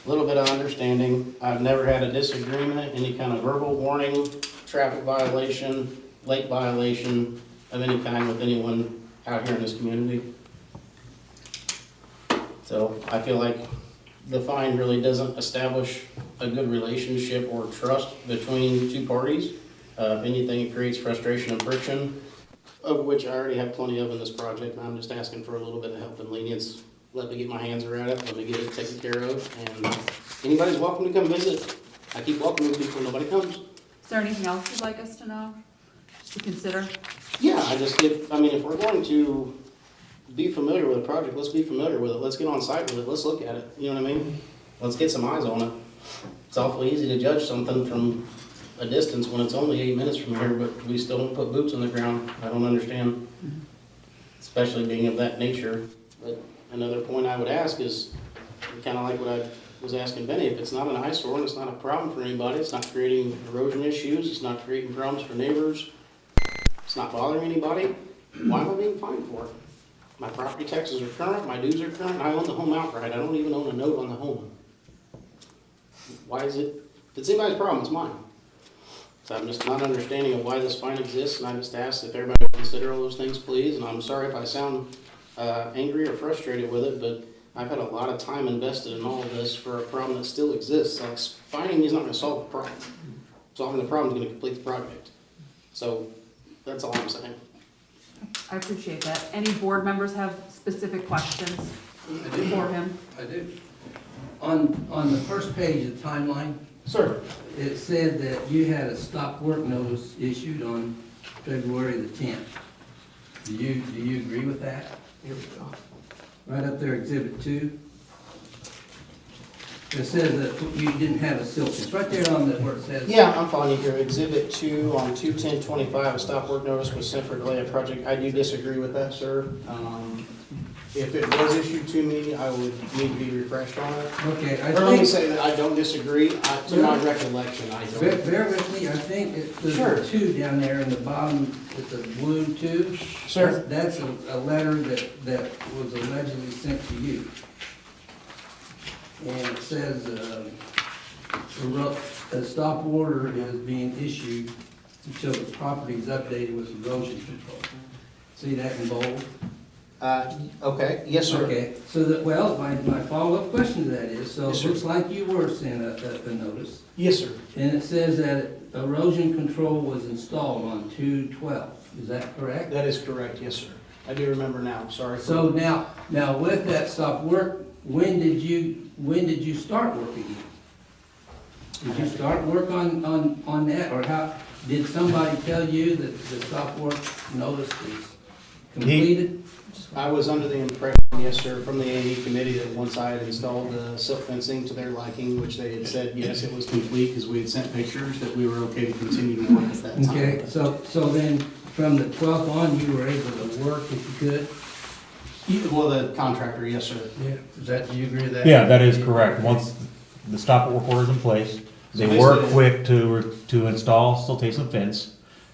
a little bit of understanding. I've never had a disagreement, any kind of verbal warning, traffic violation, late violation of any kind with anyone out here in this community. So I feel like the fine really doesn't establish a good relationship or trust between two parties. If anything, it creates frustration and friction, of which I already have plenty of in this project. I'm just asking for a little bit of help and lenience. Let me get my hands around it, let me get it taken care of, and anybody's welcome to come visit. I keep welcoming people, nobody comes. Is there anything else you'd like us to know, just to consider? Yeah, if we're going to be familiar with a project, let's be familiar with it. Let's get on site with it. Let's look at it. You know what I mean? Let's get some eyes on it. It's awfully easy to judge something from a distance when it's only 8 minutes from here, but we still don't put boots on the ground. I don't understand, especially being of that nature. But another point I would ask is kind of like what I was asking Benny. If it's not an eyesore and it's not a problem for anybody, it's not creating erosion issues, it's not creating problems for neighbors, it's not bothering anybody, why am I being fined for it? My property taxes are current, my dues are current, and I own the home outright. I don't even own a note on the home. Why is it? If it's anybody's problem, it's mine. So I'm just not understanding of why this fine exists, and I just ask if everybody would consider all those things, please. And I'm sorry if I sound angry or frustrated with it, but I've had a lot of time invested in all of this for a problem that still exists. Like, fining me is not going to solve the problem. Solving the problem is going to complete the project. So that's all I'm saying. I appreciate that. Any board members have specific questions for him? I do. On the first page of the timeline, Sir? it said that you had a stop work notice issued on February the 10th. Do you agree with that? Here we go. Right up there, Exhibit 2. It says that you didn't have a silt fence. Right there on the, where it says. Yeah, I'm following you here. Exhibit 2 on 2/10/25, a stop work notice was sent for delay of project. I do disagree with that, sir. If it was issued to me, I would need to be refreshed on it. Okay, Or let me say that I don't disagree. To my recollection, I don't. Bear with me, I think there's Sure. a 2 down there in the bottom, it's a blue 2. Sir? That's a letter that was allegedly sent to you. And it says, a stop order is being issued until the property is updated with erosion control. See that in bold? Okay, yes, sir. Okay, so that, well, my follow-up question to that is, so Yes, it sir. looks like you were sent a notice. Yes, sir. And it says that erosion control was installed on 2/12, is that correct? That is correct, yes, sir. I do remember now, sorry. So now with that stop work, when did you start work again? Did you start work on that, or how, did somebody tell you that the stop work notice is completed? I was under the impression, yes, sir, from the A&E committee that once I had installed the silk fencing to their liking, which they had said, yes, it was complete, because we had sent pictures, that we were okay to continue to work at that time. Okay, so then from the 12th on, you were able to work if you could? Well, the contractor, yes, sir. Yeah. Do you agree with that? Yeah, that is correct. Once the stop work order is in place, they So were basically- quick to install siltation fence,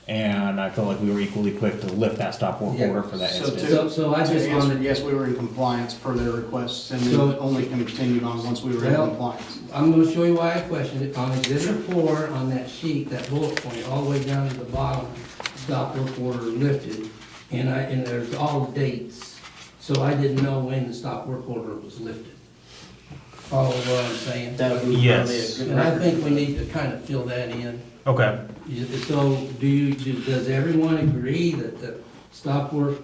and I felt like we were equally quick to lift that stop work Yeah. order for that So instance. So I To just answer, wanted, yes, we were in compliance per their requests, and So- then only continued on once we were in Well- compliance. I'm gonna show you why I questioned it. On exhibit 4, on that sheet, that bullet point, all the way down to the bottom, stop work order lifted, and there's all dates. So I didn't know when the stop work order was lifted. Follow what I'm saying? That would be Yes. probably a good And I record. think we need to kind of fill that in. Okay. So does everyone agree that the stop work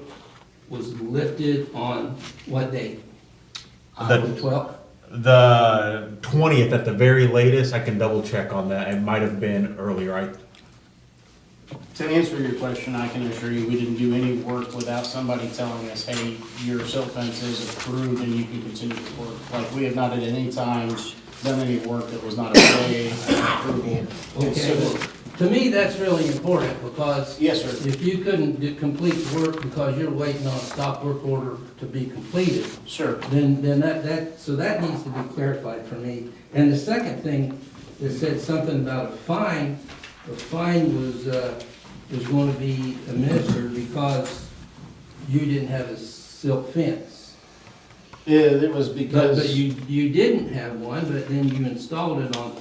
was lifted on what date? The- 12th? The 20th at the very latest, I can double check on that. It might have been earlier. To answer your question, I can assure you, we didn't do any work without somebody telling us, hey, your silt fence is approved and you can continue to work. Like, we have not at any time done any work that was not okay, approval. Okay, well, to me, that's really important, because Yes, sir. if you couldn't complete the work because you're waiting on a stop work order to be completed, Sure. then so that needs to be clarified for me. And the second thing, it said something about a fine. The fine was going to be administered because you didn't have a silk fence. It was But because, you didn't have one, but then you installed it on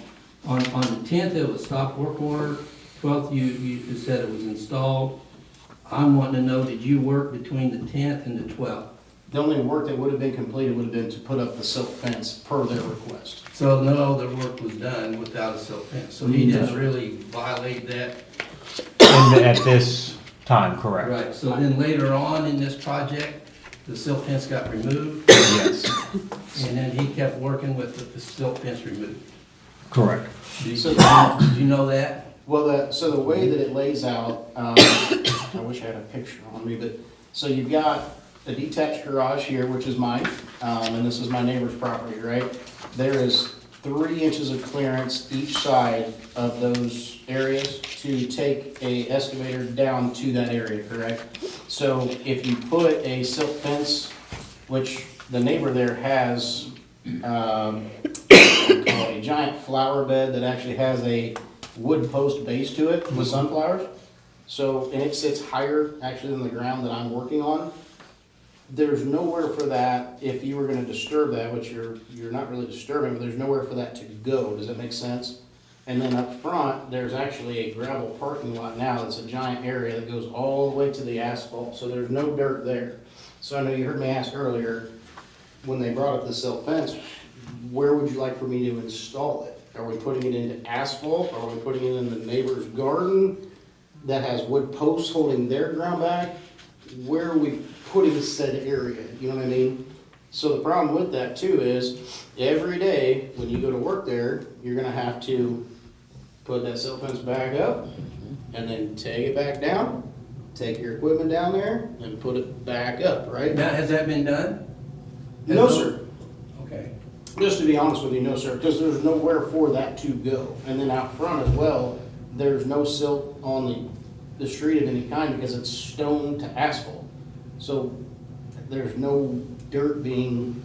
the 10th, it was stop work order. 12th, you said it was installed. I'm wanting to know, did you work between the 10th and the 12th? the only work that would have been completed would have been to put up the silk fence per their request. So no other work was done without a silk fence, so he didn't really violate that. At this time, correct. Right, so then later on in this project, the silk fence got removed, Yes, and then he kept working with the silk fence removed. correct. Did So- you know that? Well, so the way that it lays out, I wish I had a picture on me, but, so you've got a detached garage here, which is mine, and this is my neighbor's property, right? There is 3 inches of clearance each side of those areas to take a excavator down to that area, correct? So if you put a silk fence, which the neighbor there has, a giant flower bed that actually has a wood post base to it with sunflowers. So, and it sits higher actually than the ground that I'm working on. There's nowhere for that, if you were gonna disturb that, which you're not really disturbing, but there's nowhere for that to go. Does that make sense? And then up front, there's actually a gravel parking lot now that's a giant area that goes all the way to the asphalt, so there's no dirt there. So I know you heard me ask earlier, when they brought up the silk fence, where would you like for me to install it? Are we putting it into asphalt? Are we putting it in the neighbor's garden that has wood posts holding their ground back? Where are we putting said area? You know what I mean? So the problem with that too is, every day when you go to work there, you're gonna have to put that silk fence back up and then take it back down, take your equipment down there and put it back up, right? Now, has that been done? No, sir. Okay. Just to be honest with you, no, sir, because there's nowhere for that to go. And then out front as well, there's no silt on the street of any kind because it's stone to asphalt. So there's no dirt being,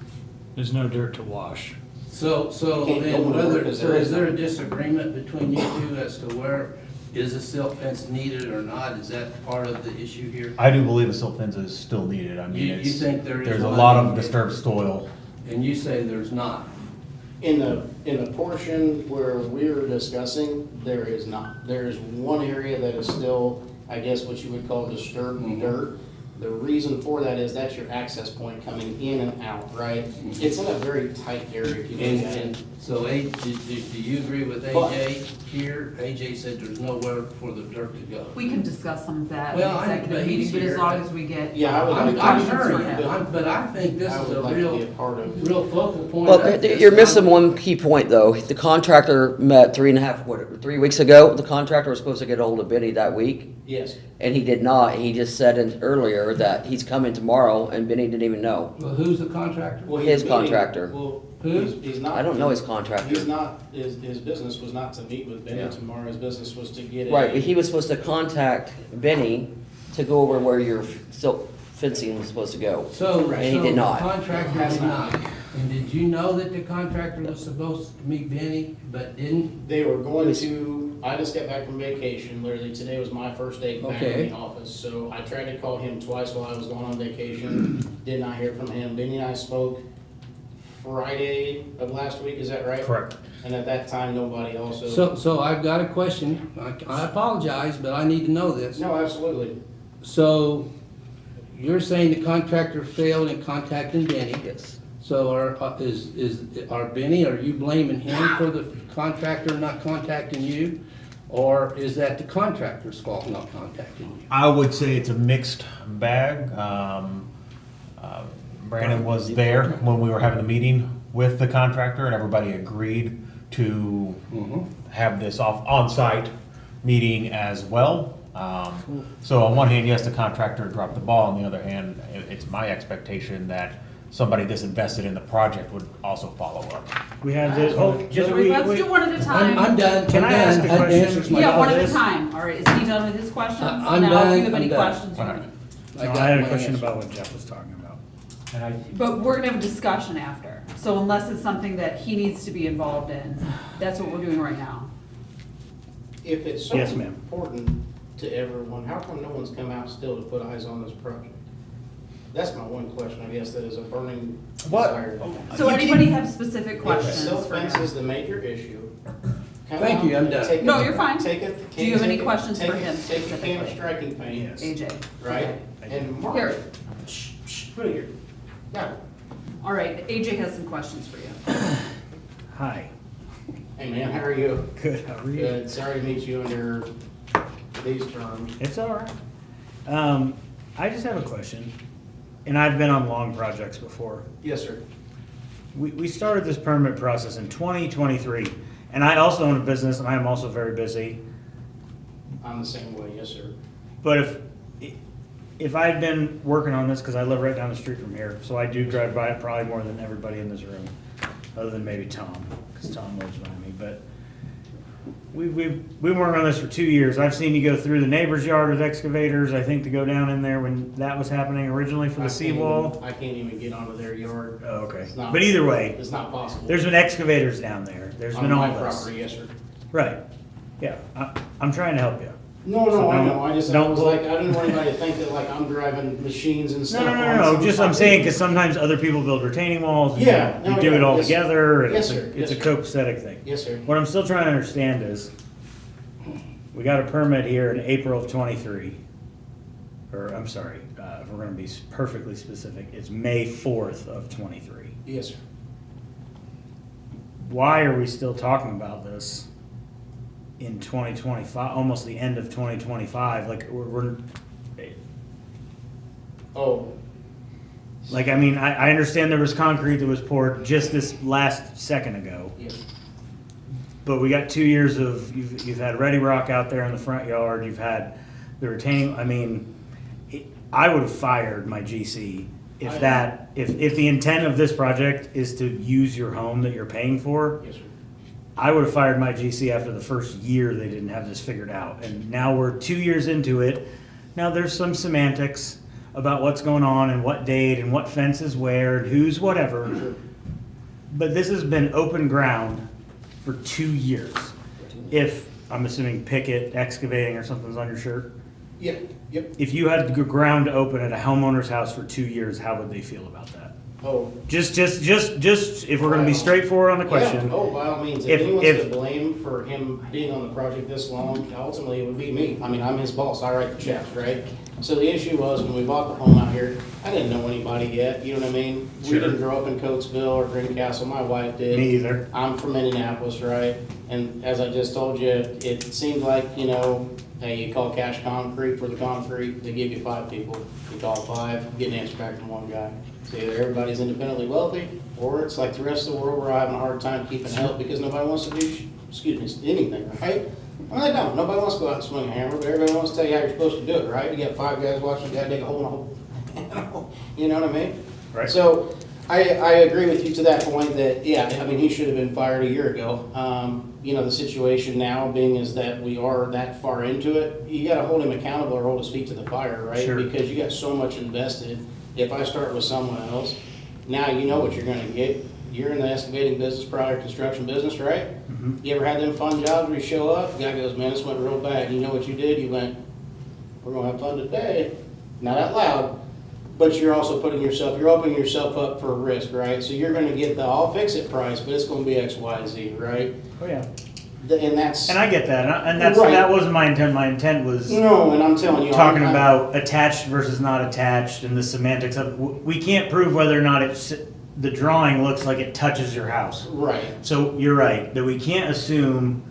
There's no dirt to wash. So Can't go then anywhere whether, because so there is is there a none. disagreement between you two as to where is a silk fence needed or not? Is that part of the issue here? I do believe a silt fence is still needed. I mean, You think there is there's a one? lot of disturbed soil. And you say there's not. in the portion where we're discussing, there is not. There is one area that is still, I guess what you would call disturbed dirt. The reason for that is that's your access point coming in and out, right? It's in a very tight area if you look at it. And so, do you agree with But- AJ here? AJ said there's nowhere for the dirt to go. We can discuss some of that in Well, the but executive he's meeting, but here. as long as we get. Yeah, I would like to. I'm questions sure, from yeah, him. but I think this I is would a like to be a real part of. focal point. Well, of this. you're missing one key point, though. The contractor met 3 weeks ago. The contractor was supposed to get a hold of Benny that week, Yes. and he did not. He just said earlier that he's coming tomorrow, and Benny didn't even know. Well, who's the contractor? Well, His he's meeting- contractor. Well, Who? he's not. I don't know his contractor. He's not, his business was not to meet with Benny Yeah. tomorrow. His business was to get a. Right, but he was supposed to contact Benny to go over where your silk fencing was supposed to go. So, And he did not. The contractor did not. And did you know that the contractor was supposed to meet Benny, but didn't? They were going to, I just got back from vacation, literally today was my first day back Okay. in the office, so I tried to call him twice while I was going on vacation, did not hear from him. Benny and I spoke Friday of last week, is that right? Correct. And at that time, nobody also. So I've got a question. I apologize, but I need to know this. No, absolutely. So you're saying the contractor failed in contacting Benny? Yes. So are Benny, are you blaming him for the contractor not contacting you? Or is that the contractor's fault not contacting you? I would say it's a mixed bag. Brandon was there when we were having the meeting with the contractor, and everybody agreed to have this on-site meeting as well. So on one hand, yes, the contractor dropped the ball. On the other hand, it's my expectation that somebody this invested in the project would also follow up. We have this, Let's do one at a time. I'm done. Can I ask a That question? answers my Yeah, one at a this? time. All right, is he done with his questions? I'm Now, done, if you have any I'm done. questions, you All right. can. I got had a my question answer. about what Jeff was talking about. And I, But we're gonna have a discussion after. So unless it's something that he needs to be involved in, that's what we're doing right now. If it's so Yes, ma'am. important to everyone, how come no one's come out still to put eyes on this project? That's my one question, I guess, that is a burning What? desire. So anybody have specific questions Silk for fence him? is the major issue. Come Thank out, you, I'm done. take a- No, you're fine. Take a. Do you have any take a- questions take for a- him Take a can of specifically? striking paint, AJ? right? Okay. And mark Here. it. Shh, put it here. Got it. All right, AJ has some questions for you. Hi. Hey, man, how are you? Good, how are you? Good, sorry to meet you under these terms. It's all right. I just have a question, and I've been on long projects before. Yes, sir. We started this permit process in 2023, and I also own a business, and I am also very busy. I'm the same way, yes, sir. But if I had been working on this, because I live right down the street from here, so I do drive by it probably more than everybody in this room, other than maybe Tom, because Tom lives by me, but we've been working on this for 2 years. I've seen you go through the neighbor's yard with excavators, I think, to go down in there when that was happening originally for the seawall. I can't even get onto their yard. Oh, okay. It's not- But either way, It's not possible. there's been excavators down there. There's On been all my this. property, yes, sir. Right. Yeah, I'm trying to help you. No, So I don't- know, I was don't pull- like, I didn't want anybody to think that like I'm driving machines and No, stuff. no, on no, no, some just I'm property. saying, because sometimes other people build retaining walls. And Yeah, You no, do it yeah, all yes, together, and yes, it's sir, a, it's a yes, sir. copacetic thing. Yes, sir. What I'm still trying to understand is, we got a permit here in April of '23, or I'm sorry, if we're gonna be perfectly specific, it's May 4th of '23. Yes, sir. Why are we still talking about this in 2025, almost the end of 2025? Like, Oh, like, I mean, I understand there was concrete that was poured just this last second ago. yes. But we got 2 years of, you've had Ready Rock out there in the front yard, you've had the retaining, I mean, I would have fired my GC if the intent of this project is to use your home that you're paying for. Yes, sir. I would have fired my GC after the first year they didn't have this figured out. And now we're 2 years into it. Now there's some semantics about what's going on and what date and what fence is where and who's whatever. But this has been open ground for 2 years. If, I'm assuming picket, excavating or something's on your shirt. Yeah, yep. If you had the ground open at a homeowner's house for 2 years, how would they feel about that? Oh. Just if we're gonna be straightforward on the question. Yeah, oh, by all means, If- if anyone's if- to blame for him being on the project this long, ultimately it would be me. I mean, I'm his boss, I write the checks, right? So the issue was, when we bought the home out here, I didn't know anybody yet, you know what I mean? We Sure. didn't grow up in Coatesville or Greencastle, my wife did. Me either. I'm from Indianapolis, right? And as I just told you, it seemed like, you know, hey, you call Cash Concrete for the concrete, they give you 5 people. You call 5, you get an answer back from one guy. So either everybody's independently wealthy, or it's like the rest of the world, we're having a hard time keeping help because nobody wants to do, anything, right? Well, they don't. Nobody wants to go out and swing a hammer, but everybody wants to tell you how you're supposed to do it, right? You got 5 guys watching a guy dig a hole in a hole. You know what I mean? Right. So I agree with you to that point that, yeah, I mean, he should have been fired a year ago. You know, the situation now being is that we are that far into it. You gotta hold him accountable or hold his feet to the fire, right? Sure. Because you got so much invested. If I start with someone else, now you know what you're gonna get. You're in the excavating business, prior construction business, right? Mhm. You ever had them fun jobs where you show up, guy goes, man, this went real bad. You know what you did? You went, we're gonna have fun today. Not out loud, but you're also putting yourself, you're opening yourself up for a risk, right? So you're gonna get the I'll fix it price, but it's gonna be X, Y, Z, right? Oh, yeah. And that's. And I get that, and that's, Right. that wasn't my intent. My intent was No, and I'm telling you. talking I'm- about attached versus not attached and the semantics of, we can't prove whether or not it's, the drawing looks like it touches your house. Right, So you're right, that we can't assume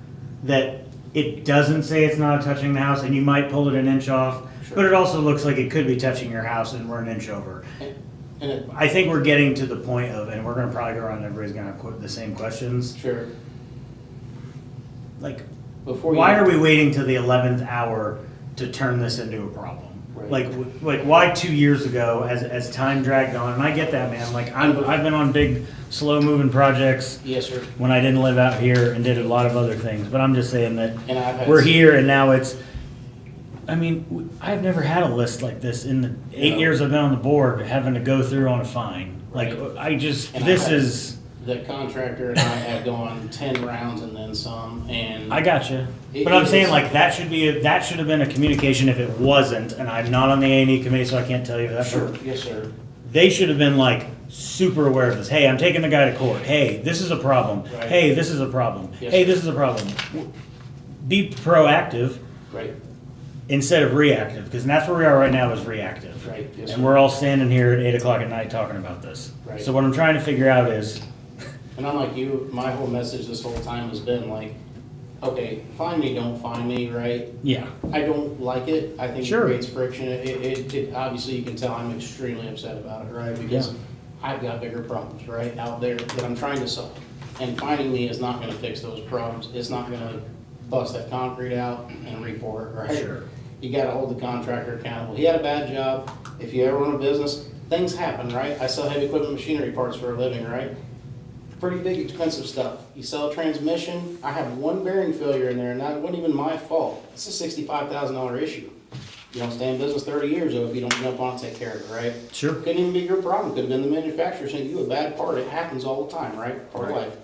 that it doesn't say it's not touching the house, and you might pull it an inch off, but it also looks like it could be touching your house and we're an inch over. and it, I think we're getting to the point of, and we're gonna probably go around and everybody's gonna have the same questions, sure. like, Before you. why are we waiting till the 11th hour to turn this into a problem? Right. Like why 2 years ago, as time dragged on, and I get that, man, like, I've been on big, slow-moving projects Yes, sir. when I didn't live out here and did a lot of other things, but I'm just saying that And I've had. we're here and now it's, I mean, I've never had a list like this in the 8 No. years I've been on the board, having to go through on a fine. Like, Right. I just, And this I've had- is, the contractor and I had gone 10 rounds and then some, and. I gotcha. It But I'm saying is- like that should have been a communication if it wasn't, and I'm not on the A&E committee, so I can't tell you that. Sure, yes, sir. They should have been like super aware of this. Hey, I'm taking the guy to court. Hey, this is a problem. Right. Hey, this is a problem. Yes, Hey, sir. this is a problem. Be proactive Right, instead of reactive, because that's where we are right now is reactive. right, yes, And sir. we're all standing here at 8 o'clock at night talking about this. Right. So what I'm trying to figure out is, And I'm like you, my whole message this whole time has been like, okay, find me, don't find me, right? yeah, I don't like it. I think it Sure. creates friction. It obviously you can tell I'm extremely upset about it, right? Because I've got bigger problems, right, out there that I'm trying to solve. And finding me is not gonna fix those problems. It's not gonna bust that concrete out and re-pour it, right? Sure. You gotta hold the contractor accountable. He had a bad job. If you ever run a business, things happen, right? I sell heavy equipment machinery parts for a living, right? Pretty big, expensive stuff. You sell a transmission, I have one bearing failure in there, and that wasn't even my fault. It's a $65,000 issue. You don't stay in business 30 years, though, if you don't jump on and take care of it, right? sure. Couldn't even be your problem, could have been the manufacturer sent you a bad part, it happens all the time, right? Part of life.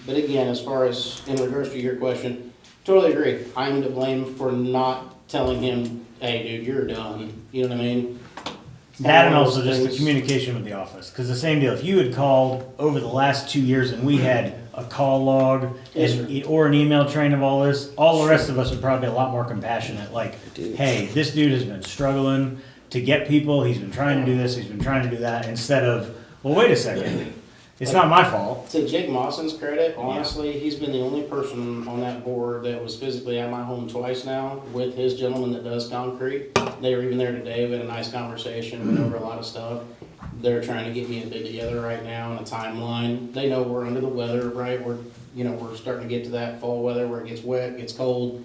But again, as far as, in regards to your question, totally agree. I'm to blame for not telling him, hey, dude, you're done, you know what I mean? It's That and one of those also just the things- communication with the office, because the same deal, if you had called over the last 2 years and we had a call log Yes, and, or an email train of all this, all the rest of us would probably be a lot more compassionate, like, hey, this dude has been struggling to get people, he's been trying to do this, he's been trying to do that, instead of, well, wait a second, it's not my fault. To Jake Mawson's credit, honestly, he's been the only person on that board that was physically at my home twice now with his gentleman that does concrete. They were even there today, we had a nice conversation, went over a lot of stuff. They're trying to get me and Big together right now on a timeline. They know we're under the weather, right? We're starting to get to that fall weather where it gets wet, gets cold.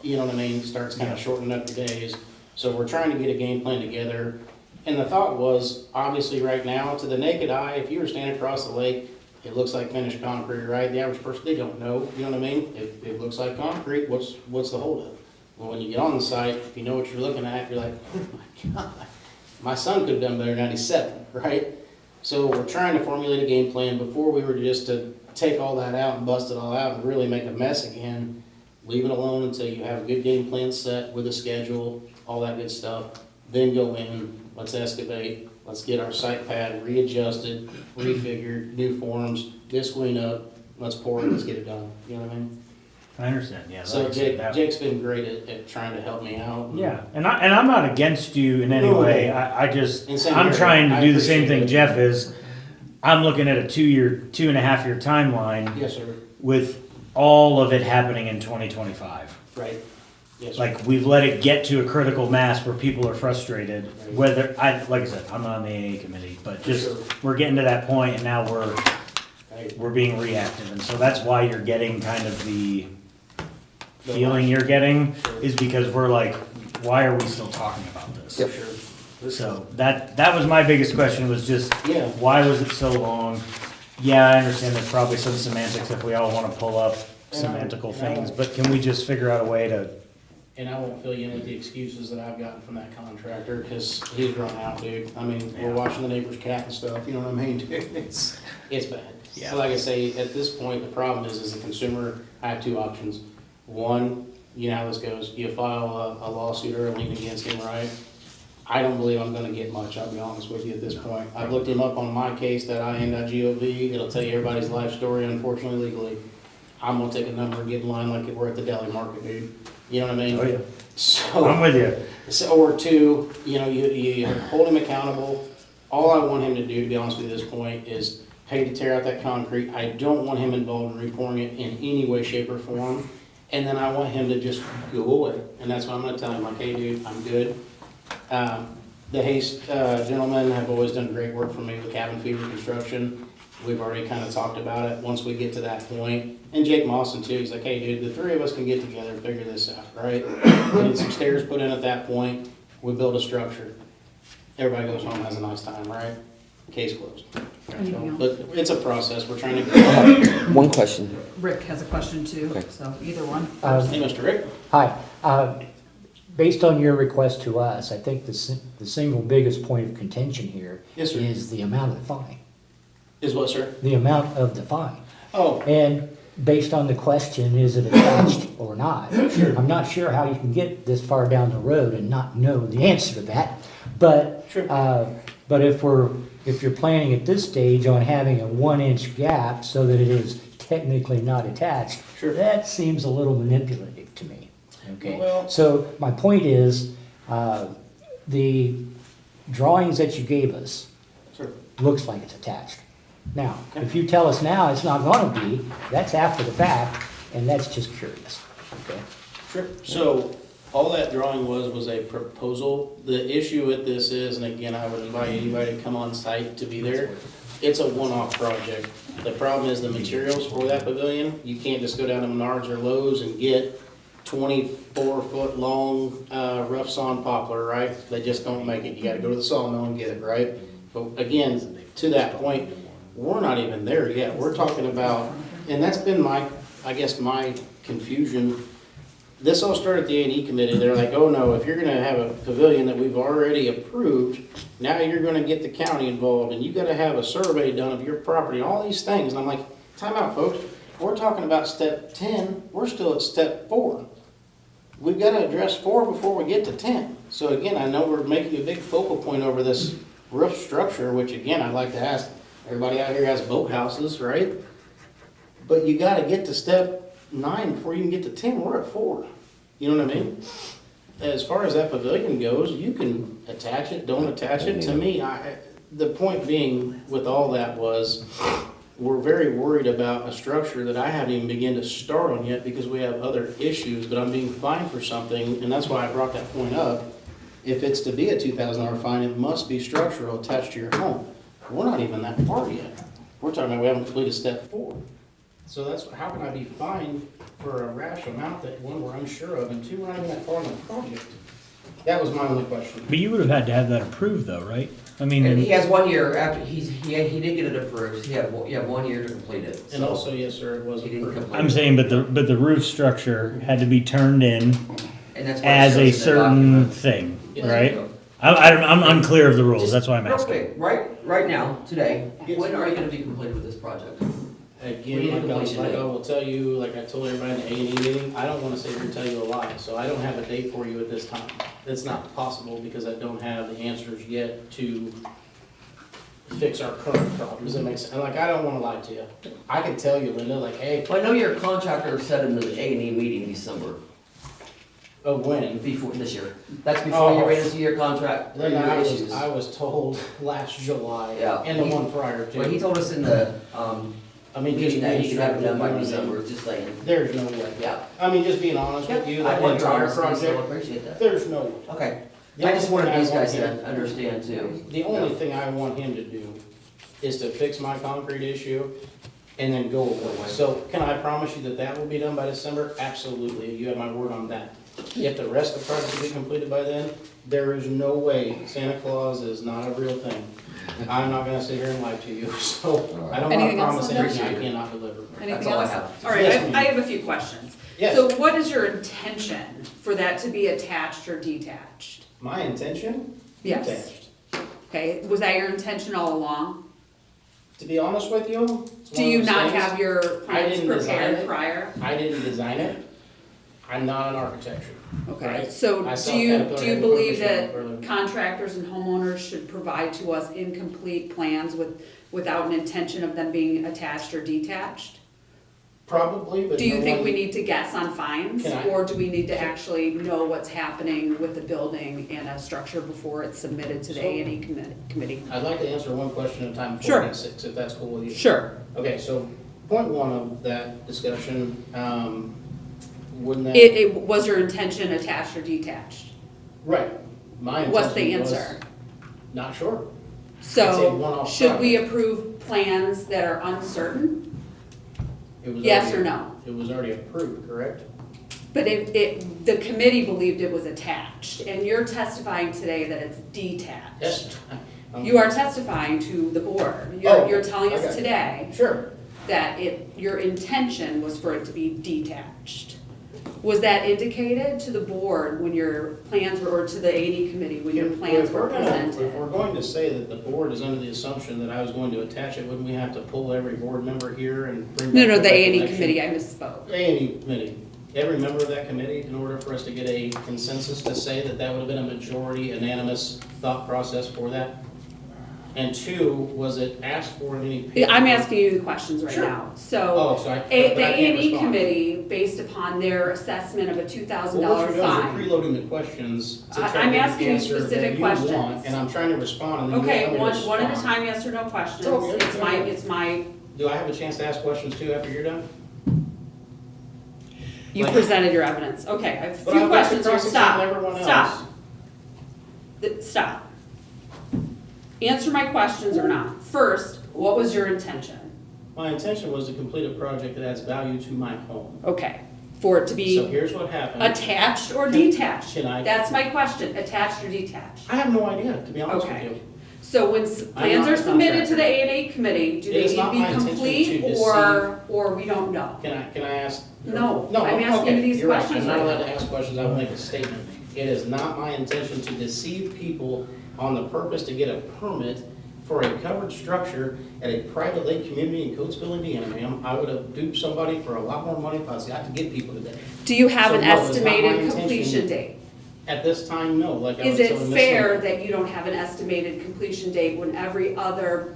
You know what I mean? Starts kind of shortening up the days. So we're trying to get a game plan together. And the thought was, obviously right now, to the naked eye, if you were standing across the lake, it looks like finished concrete, right? The average person, they don't know, you know what I mean? It looks like concrete, what's the holdup? Well, when you get on the site, if you know what you're looking at, you're like, oh my God, my son could have done better in 97, right? So we're trying to formulate a game plan before we were just to take all that out and bust it all out and really make a mess again. Leave it alone until you have a good game plan set with a schedule, all that good stuff. Then go in, let's excavate, let's get our site pad readjusted, refigured, new forms, disc clean up, let's pour it, let's get it done, you know what I mean? I understand, yeah. So like I said, that- Jake's been great at trying to help me out. Yeah, and I'm not against you in any No. way, I just, And same I'm here. trying to I do the same appreciate thing it. Jeff is. I'm looking at a 2.5 year timeline Yes, sir, with all of it happening in 2025. right, yes, sir. Like, we've let it get to a critical mass where people are frustrated, Right. whether, like I said, I'm not on the AA committee, but For just, sure. we're getting to that point and now Right. we're being reactive, and so that's why you're getting kind of the feeling you're getting, is because we're like, why are we still talking about this? For sure. So that was my biggest question, was just, Yeah. why was it so long? Yeah, I understand there's probably some semantics if we all wanna pull up semantical things, but can we just figure out a way to, And I won't fill you in with the excuses that I've gotten from that contractor, cause he's run out, dude. I mean, we're Yeah. watching the neighbor's cat and stuff, you know what I mean, dude? It's bad. Yeah. So like I say, at this point, the problem is, as a consumer, I have two options. One, you know how this goes, you file a lawsuit or a lien against him, right? I don't believe I'm gonna get much, I'll be honest with you at this point. I've looked him up on my case, that IN.gov, it'll tell you everybody's life story, unfortunately legally. I'm gonna take a number and get in line like we're at the deli market, dude. You know what I mean? oh yeah, So. I'm with you. So, or two, you know, you hold him accountable. All I want him to do, to be honest with you at this point, is pay to tear out that concrete. I don't want him involved in repouring it in any way, shape, or form. And then I want him to just go away. And that's what I'm gonna tell him, like, hey, dude, I'm good. The Haste gentlemen have always done great work for me with cabin fever construction. We've already kind of talked about it, once we get to that point. And Jake Mawson too, he's like, hey dude, the three of us can get together and figure this out, right? We need some stairs put in at that point, we build a structure. Everybody goes home, has a nice time, right? Case closed. Anything else? But it's a process, we're trying to. One question. Rick has a question too, Okay. so either one. Hey, Mr. Rick? Hi. Based on your request to us, I think the single biggest point of contention here Yes, sir. is the amount of the fine. Is what, sir? The amount of the fine. Oh, And based on the question, is it attached or not? I'm not sure how you can get this far down the road and not know the answer to that. But, Sure. but if you're planning at this stage on having a 1-inch gap so that it is technically not attached, Sure. that seems a little manipulative to me. Okay, Well- so my point is, the drawings that you gave us sure. looks like it's attached. Now, if you tell us now it's not gonna be, that's after the fact, and that's just curious, okay? Sure. So all that drawing was a proposal. The issue with this is, and again, I would invite anybody to come on site to be there. It's a one-off project. The problem is the materials for that pavilion. You can't just go down to Menards or Lowe's and get 24-foot-long rough sawn poplar, right? They just don't make it. You gotta go to the sawmill and get it, right? But again, to that point, we're not even there yet. We're talking about, and that's been my confusion. This all started at the A&E committee. They're like, oh no, if you're gonna have a pavilion that we've already approved, now you're gonna get the county involved and you gotta have a survey done of your property, all these things. And I'm like, time out, folks. We're talking about step 10, we're still at step 4. We've gotta address 4 before we get to 10. So again, I know we're making a big focal point over this roof structure, which again, I'd like to ask, everybody out here has boathouses, right? But you gotta get to step 9 before you can get to 10, we're at 4. You know what I mean? As far as that pavilion goes, you can attach it, don't attach it. To me, the point being with all that was, we're very worried about a structure that I haven't even begun to start on yet because we have other issues, but I'm being fined for something, and that's why I brought that point up. If it's to be a $2,000 fine, it must be structural attached to your home. We're not even that far yet. We're talking about we haven't completed step 4. So that's, how can I be fined for a rash amount that, one, we're unsure of, and two, we're not even that far in the project? That was my only question. But you would have had to have that approved though, right? I And mean, he has 1 year after, he did get it approved, you have 1 year to complete it. And So also, yes, sir, it was he didn't approved. complete I'm it. saying, but the roof structure had to be turned in And that's why it as a shows in the certain document. thing, Yes. right? I'm unclear of the rules, that's why I'm asking. Okay, right now, today, when are you gonna be completed with this project? Again, like I will tell you, like I told everybody in the A&E meeting, I don't wanna sit here and tell you a lie, so I don't have a date for you at this time. It's not possible because I don't have the answers yet to fix our current problems. That makes sense. And like, I don't wanna lie to you. I can tell you, Linda, like, hey, Well, I know your contractor said in the A&E meeting December, of when? before, this year. That's before you ran into your contract, or Linda, your I issues. was told last July, Yeah. and the one prior to. But he told us in the, I mean, just meeting that he could have it done by being December, just saying, There's no way. yeah. I mean, just being honest with you, I that want your entire honesty, so I project, appreciate that. there's no way. Okay, The I just only wanted thing these want guys him- to understand too. The only thing I want him to do is to fix my concrete issue and then go away. So can I promise you that that will be done by December? Absolutely. You have my word on that. If the rest of the project will be completed by then, there is no way Santa Claus is not a real thing. I'm not gonna sit here and lie to you, so I don't wanna Anything else, promise Linda? anything I cannot deliver. Anything That's all I else? have. All right, Yes, I have a few questions. Yes. So what is your intention for that to be attached or detached? My intention? Yes. Detached. Okay, was that your intention all along? To be honest with you, it's Do one of you those not things- have your plans didn't design prepared it. prior? I didn't design it. I'm not an architecture. Okay, Right. so I saw do you Caterpillar had to believe put a that machine over contractors and homeowners should provide to us incomplete plans without an intention of them being attached or detached? Probably, but Do you no think one- we need to guess on fines? Can I- Or do we need to actually know what's happening with the building and a structure before it's submitted to the So- A&E committee? I'd like to answer one question at a time Sure. before we get 6, if that's cool with you. Sure. Okay, so point one of that discussion, wouldn't that? Was your intention attached or detached? Right. My What's the intention was answer? not sure. I'd say So, one-off should we project. approve plans that are uncertain? It was Yes already- or no? It was already approved, correct? But the committee believed it was attached, and you're testifying today that it's detached. Yes. You are testifying to the board. Oh, You're telling I got us you. today Sure. that your intention was for it to be detached. Was that indicated to the board when your plans were, or to the A&E committee when your plans If were we're gonna- presented? If we're going to say that the board is under the assumption that I was going to attach it, wouldn't we have to pull every board member here and bring back? No, the A&E recollection? committee, I misspoke. A&E committee, every member of that committee, in order for us to get a consensus to say that that would have been a majority unanimous thought process for that? And two, was it asked for in any? Yeah, I'm asking you the questions right Sure. now. Oh, So, so I, the but I can't A&E respond. committee, based upon their assessment of a $2,000 Well, what you're doing is fine. you're preloading the questions to try I'm to get asking the you answer specific that you want, questions. and I'm trying to respond, and then you Okay, tell me to one at a respond. time, yes or no questions. Okay, It's my, Do I have a chance to ask questions too after you're done? you Like- presented your evidence. Okay, I have a But few I've got to questions, so cross-examine stop, everyone else. stop. Stop. Answer my questions or not. First, what was your intention? My intention was to complete a project that adds value to my home. Okay, for it to So be here's what happened. attached or Can- detached? can I- That's my question, attached or detached? I have no idea, to be honest with Okay. you. So when plans not are a submitted to the contractor. A&E committee, do It they is need to not be my intention complete to or we don't know? Can I ask? No, No, I'm asking okay, you these you're right. questions I'm not right allowed now. to ask questions, I will make a statement. It is not my intention to deceive people on the purpose to get a permit for a covered structure at a private lake community in Coatesville, Indiana, ma'am. I would have duped somebody for a lot more money if I was out to get people today. Do you have So, an no, it's not my estimated intention. completion date? At this time, no, like I Is was it telling Ms. fair Lynn. that you don't have an estimated completion date when every other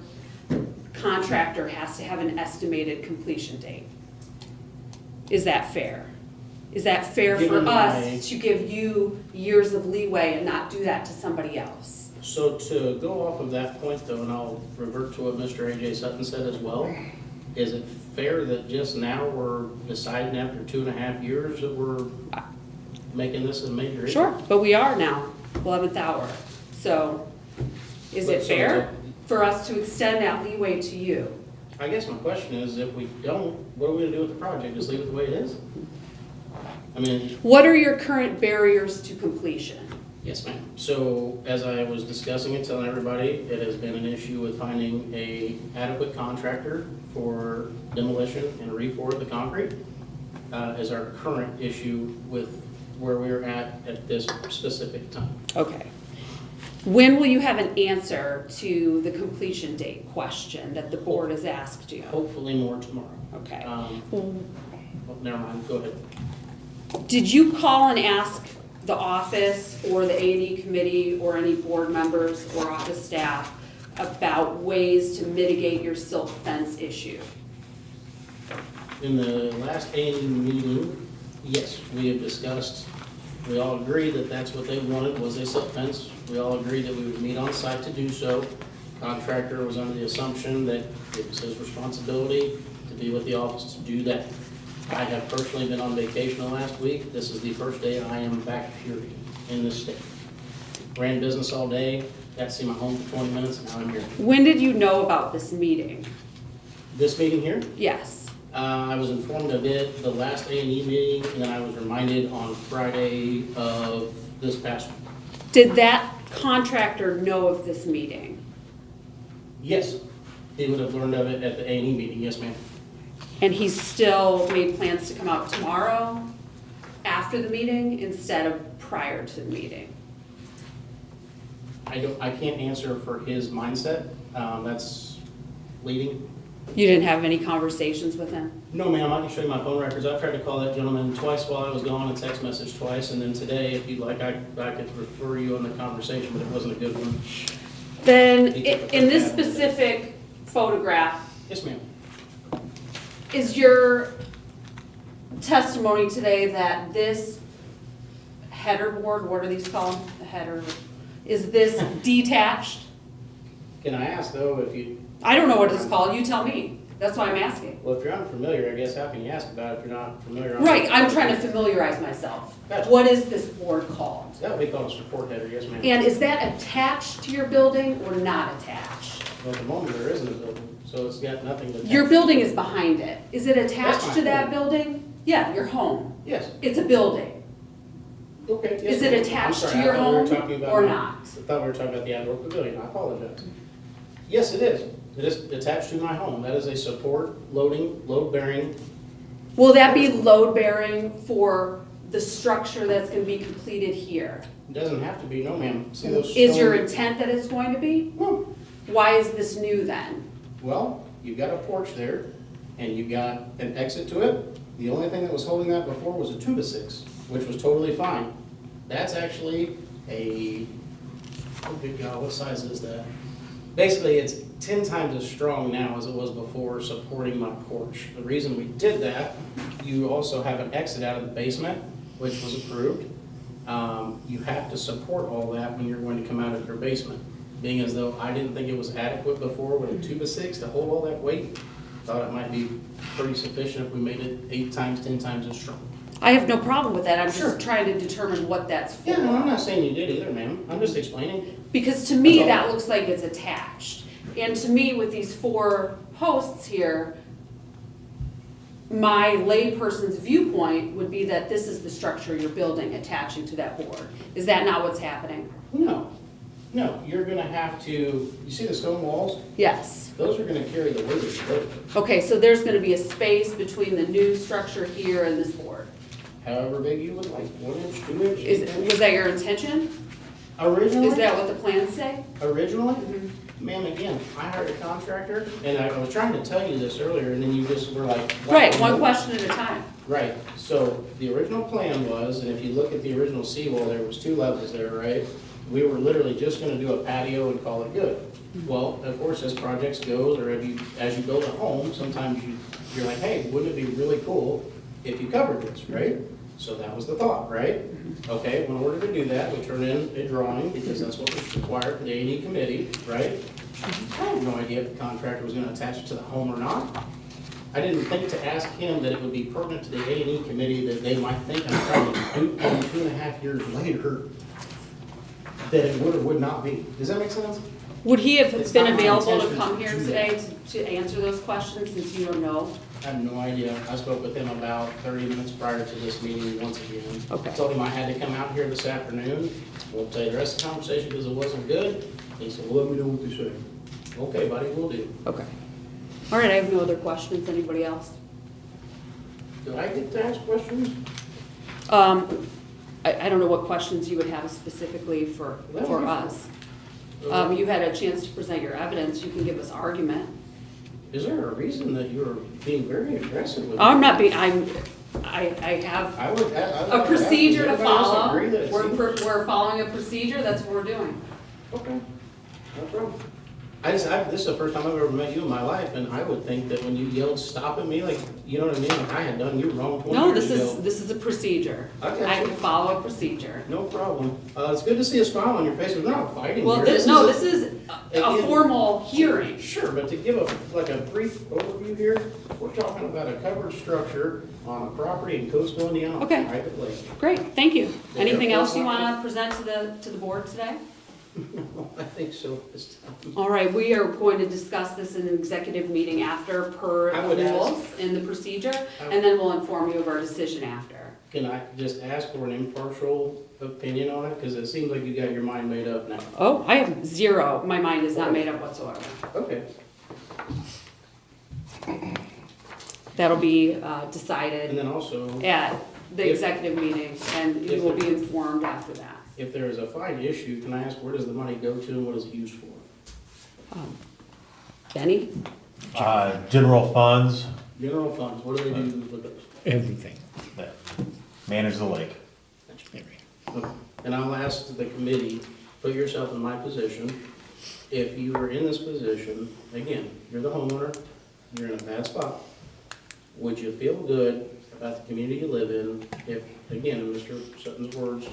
contractor has to have an estimated completion date? Is that fair? Is that fair for Given my- us to give you years of leeway and not do that to somebody else? So to go off of that point though, and I'll revert to what Mr. A.J. Sutton said as well, is it fair that just now we're deciding after 2.5 years that we're making this a major issue? Sure, but we are now, 11th hour. So is it But so fair for us to extend that leeway to you? I guess my question is, if we don't, what are we gonna do with the project? Just leave it the way it is? I mean, What are your current barriers to completion? yes, ma'am. So as I was discussing and telling everybody, it has been an issue with finding a adequate contractor for demolition and re-pour of the concrete, is our current issue with where we're at this specific time. Okay. When will you have an answer to the completion date question that the board has asked you? Hopefully more tomorrow. Okay. Well, never mind, go ahead. Did you call and ask the office or the A&E committee or any board members or office staff about ways to mitigate your silk fence issue? In the last A&E meeting, yes, we have discussed, we all agreed that that's what they wanted, was a silk fence. We all agreed that we would meet on site to do so. Contractor was under the assumption that it was his responsibility to be with the office to do that. I have personally been on vacation the last week. This is the first day I am back, period, in this state. Ran business all day, got to see my home for 20 minutes, and now I'm here. When did you know about this meeting? This meeting here, Yes. I was informed of it the last A&E meeting, and then I was reminded on Friday of this past week. Did that contractor know of this meeting? Yes, he would have learned of it at the A&E meeting, yes, ma'am. And he's still made plans to come out tomorrow after the meeting instead of prior to the meeting? I can't answer for his mindset, that's leading. You didn't have any conversations with him? No, ma'am, I can show you my phone records. I've tried to call that gentleman twice while I was gone and text message twice, and then today, if you'd like, I could refer you on the conversation, but it wasn't a good one. Then, He took a in this quick stab at it. specific photograph, Yes, ma'am. is your testimony today that this header board, what are these called? The header, is this detached? Can I ask, though, if you, I don't know what it's called, you tell me. That's why I'm asking. well, if you're unfamiliar, I guess, how can you ask about it if you're not familiar? Right, I'm trying to familiarize myself. Gotcha. What is this board called? That would be called a support header, yes, ma'am. And is that attached to your building or not attached? Well, at the moment, there isn't a building, so it's got nothing to. Your building is behind it. Is it attached my to that home. building? Yeah, your home. Yes, It's a building. okay. yes, Is it ma'am. attached I'm sorry, to your I thought we were home talking about or my- not? I thought we were talking about the outdoor pavilion, I apologize. Yes, it is. It is attached to my home. That is a support, load-bearing Will that be load bearing for the structure that's gonna be completed here? It doesn't have to be, no ma'am. See those Is your stone- intent that it's going to be? No. Why is this new then? Well, you've got a porch there, and you've got an exit to it. The only thing that was holding that before was a 2x6, which was totally fine. That's actually a, oh good God, what size is that? Basically, it's 10 times as strong now as it was before supporting my porch. The reason we did that, you also have an exit out of the basement, which was approved. You have to support all that when you're going to come out of your basement. Being as though I didn't think it was adequate before with a 2x6 to hold all that weight, thought it might be pretty sufficient if we made it 8 times, 10 times as strong. I have no problem with that, I'm Sure. just trying to determine what that's for. Yeah, no, I'm not saying you did either, ma'am. I'm just explaining. Because to me, That's all. that looks like it's attached. And to me, with these 4 posts here, my layperson's viewpoint would be that this is the structure you're building attaching to that board. Is that not what's happening? No, no, you're gonna have to, you see the stone walls? Yes. Those are gonna carry the weight of the building. Okay, so there's gonna be a space between the new structure here and this board. However big you would like, 1 inch, 2 inch, 8 Is, inch. was that your intention? Originally? Is that what the plans say? Originally? Ma'am, again, I hired a contractor, and I was trying to tell you this earlier, and then you just were like. Right, one question at a time. Right, so the original plan was, and if you look at the original seawall, there was 2 levels there, right? We were literally just gonna do a patio and call it good. Well, of course, as projects goes, or as you build a home, sometimes you're like, hey, wouldn't it be really cool if you covered this, right? So that was the thought, right? Okay, in order to do that, we turn in a drawing, because that's what was required for the A&E committee, right? I had no idea if the contractor was gonna attach it to the home or not. I didn't think to ask him that it would be pertinent to the A&E committee that they might think I'm trying to dupe them 2.5 years later, that it would or would not be. Does that make sense? Would he have It's been not my available to intention come to here do today that. to answer those questions since you don't know? I have no idea. I spoke with him about 30 minutes prior to this meeting once again. Okay. I told him I had to come out here this afternoon. Won't tell you the rest of the conversation because it wasn't good. He said, well, let me know what they say. Okay, buddy, will do. Okay. All right, I have no other questions. Anybody else? Do I get to ask questions? I don't know what questions you would have specifically for us. You had a chance to present your evidence. You can give us argument. Is there a reason that you're being very aggressive with me? I'm not being, I have I would. a procedure to Does everybody else follow. agree that it's- We're following a procedure. That's what we're doing. Okay, no problem. This is the first time I've ever met you in my life, and I would think that when you yelled, stop at me, like, you know what I mean, like I had done you wrong 20 No, years this ago. is a procedure. I got I you. can follow a procedure. No problem. It's good to see a smile on your face. We're not fighting Well, here. this is a again, formal hearing. Sure, but to give a brief overview here, we're talking about a covered structure on a property in Coastal Indiana, Okay. private lake. Great, thank you. The Anything airport's else you not- want to present to the board today? I think so this time. All right, we are going to discuss this in an executive meeting after per I would rules ask- in the procedure, and then we'll inform you of our decision after. Can I just ask for an impartial opinion on it? Because it seems like you got your mind made up now. Oh, I have zero. My mind is not made up whatsoever. Okay. That'll be And decided then also, at the If- executive meeting, and you will be informed after that. if there is a fine issue, can I ask where does the money go to and what is it used for? Benny? General funds General funds, what do they do with those? Everything. that manage the lake. And I'll ask the committee, put yourself in my position. If you were in this position, again, you're the homeowner, you're in a bad spot. Would you feel good about the community you live in if, again, in Mr. Sutton's words,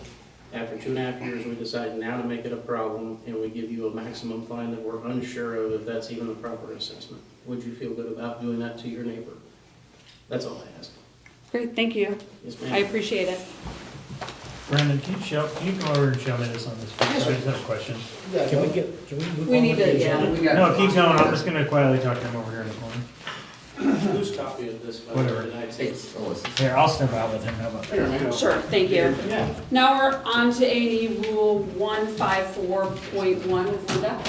after 2.5 years, we decide now to make it a problem and we give you a maximum fine that we're unsure of if that's even the proper assessment? Would you feel good about doing that to your neighbor? That's all I ask. Great, thank you. Yes, I ma'am. appreciate it. Brandon, can you go over and show me this on this? I just have a question. Can we move We on need with the to, yeah, agenda? we got. No, keep going, I'm just gonna quietly talk to him over here in the corner. Whose copy of this? by the way, Whatever. did I take? It's Alyssa. Here, I'll step out with him, how about that? Here, man. Sure, thank you. Yeah. Now we're on to A&E Rule 154.1 with Linda.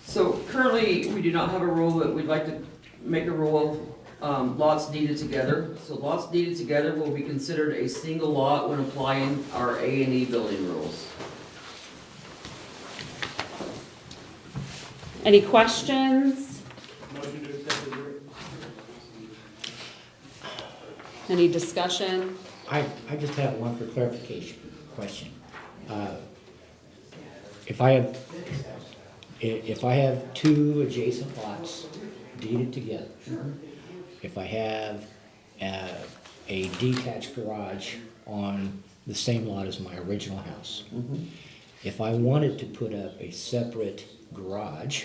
So currently, we do not have a rule, but we'd like to make a rule lots deeded together. So lots deeded together will be considered a single lot when applying our A&E building rules. Any questions? Motion to accept the agreement. Any discussion? I just have one for clarification question. If I have two adjacent lots deeded together, if I have a detached garage on the same lot as my original house, if I wanted to put up a separate garage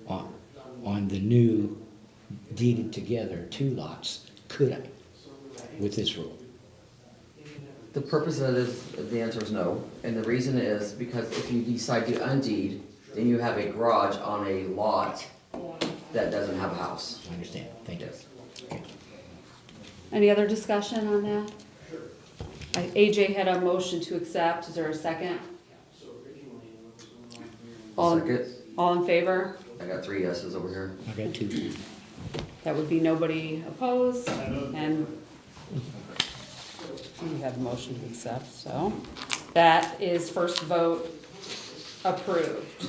on the new deeded together two lots, could I, with this rule? The purpose of this, the answer is no, and the reason is because if you decide to undeed, then you have a garage on a lot that doesn't have a house. I understand, thank you. Yes. Any other discussion on that? AJ had a motion to accept. Is there a second? All in favor? I got 3 yeses over here. I got two. That would be nobody opposed, and we have a motion to accept, so that is first vote approved.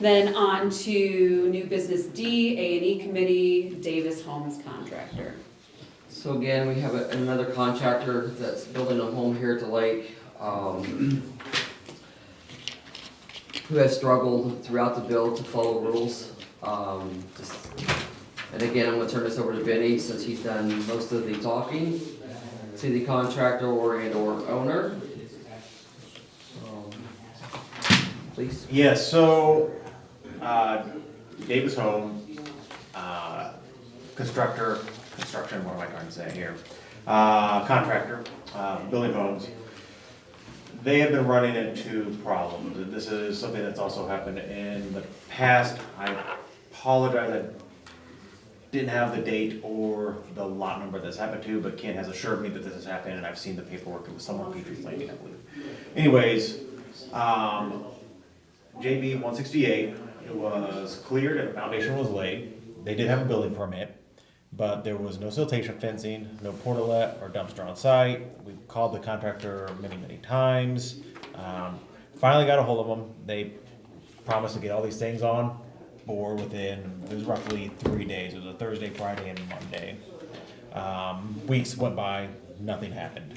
Then on to new business D, A&E committee, Davis Homes Contractor. So again, we have another contractor that's building a home here at the lake, who has struggled throughout the build to follow rules. And again, I'm gonna turn this over to Benny since he's done most of the talking to the contractor or owner. Please. Yes, so, Davis Home, construction, what am I trying to say here? Contractor, building homes. They have been running into problems, and this is something that's also happened in the past. I apologize, I didn't have the date or the lot number this happened to, but Ken has assured me that this has happened, and I've seen the paperwork. It was somewhere Petrie's Landing, I believe. Anyways, JB 168, it was cleared and a foundation was laid. They did have a building permit, but there was no siltation fencing, no portalet or dumpster on site. We called the contractor many, many times. Finally got a hold of them. They promised to get all these things on board within, it was roughly 3 days. It was a Thursday, Friday, and Monday. Weeks went by, nothing happened.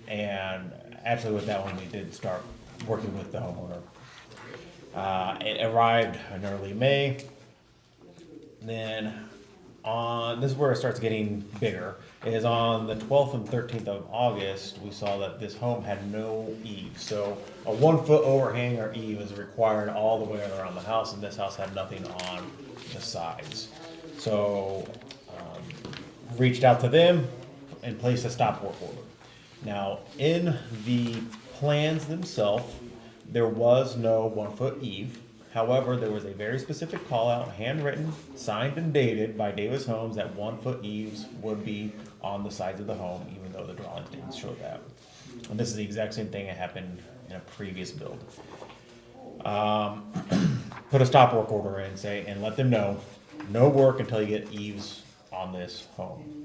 And actually with that one, we did start working with the homeowner. It arrived in early May. Then this is where it starts getting bigger, is on the 12th and 13th of August, we saw that this home had no eave. So a 1-foot overhang or eave is required all the way around the house, and this house had nothing on the sides. So reached out to them and placed a stop work order. Now, in the plans themselves, there was no 1-foot eave. However, there was a very specific call out, handwritten, signed and dated by Davis Homes that 1-foot eaves would be on the sides of the home, even though the drawings didn't show that. And this is the exact same thing that happened in a previous build. Put a stop work order in, and let them know, no work until you get eaves on this home.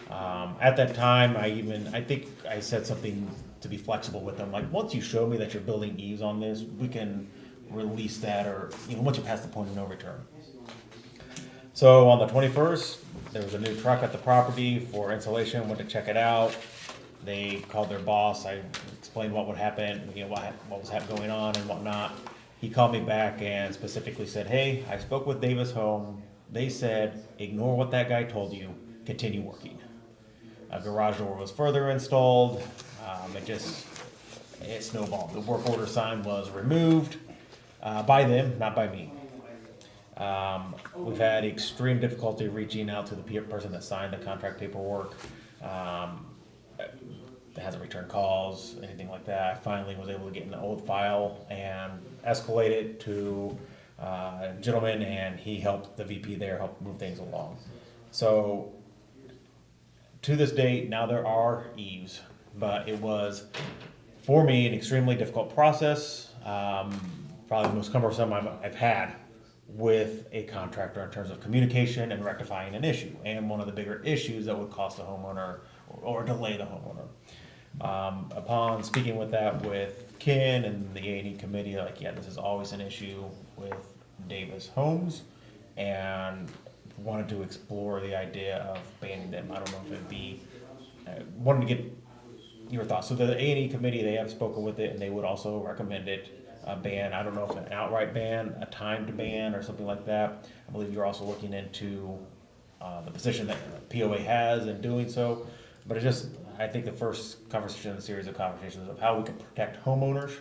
At that time, I think I said something to be flexible with them, like, once you show me that you're building eaves on this, we can release that, or once you pass the point of no return. So on the 21st, there was a new truck at the property for insulation. Went to check it out. They called their boss. I explained what would happen, what was going on and whatnot. He called me back and specifically said, "Hey, I spoke with Davis Home. They said ignore what that guy told you. Continue working." A garage door was further installed. It snowballed. The work order sign was removed. By them, not by me. We've had extreme difficulty reaching out to the person that signed the contract paperwork. That hasn't returned calls, anything like that. I finally was able to get in the old file and escalate it to a gentleman, and he helped the VP there help move things along. So to this date, now there are eaves, but it was, for me, an extremely difficult process. Probably the most cumbersome I've had with a contractor in terms of communication and rectifying an issue, and one of the bigger issues that would cost the homeowner or delay the homeowner. Upon speaking with that with Ken and the A&E committee, like, yeah, this is always an issue with Davis Homes, and wanted to explore the idea of banning them. I don't know if it'd be, wanted to get your thoughts. So the A&E committee, they have spoken with it, and they would also recommend it, a ban. I don't know if an outright ban, a timed ban, or something like that. I believe you're also looking into the position that POA has in doing so. But it just, I think the first conversation in a series of conversations of how we can protect homeowners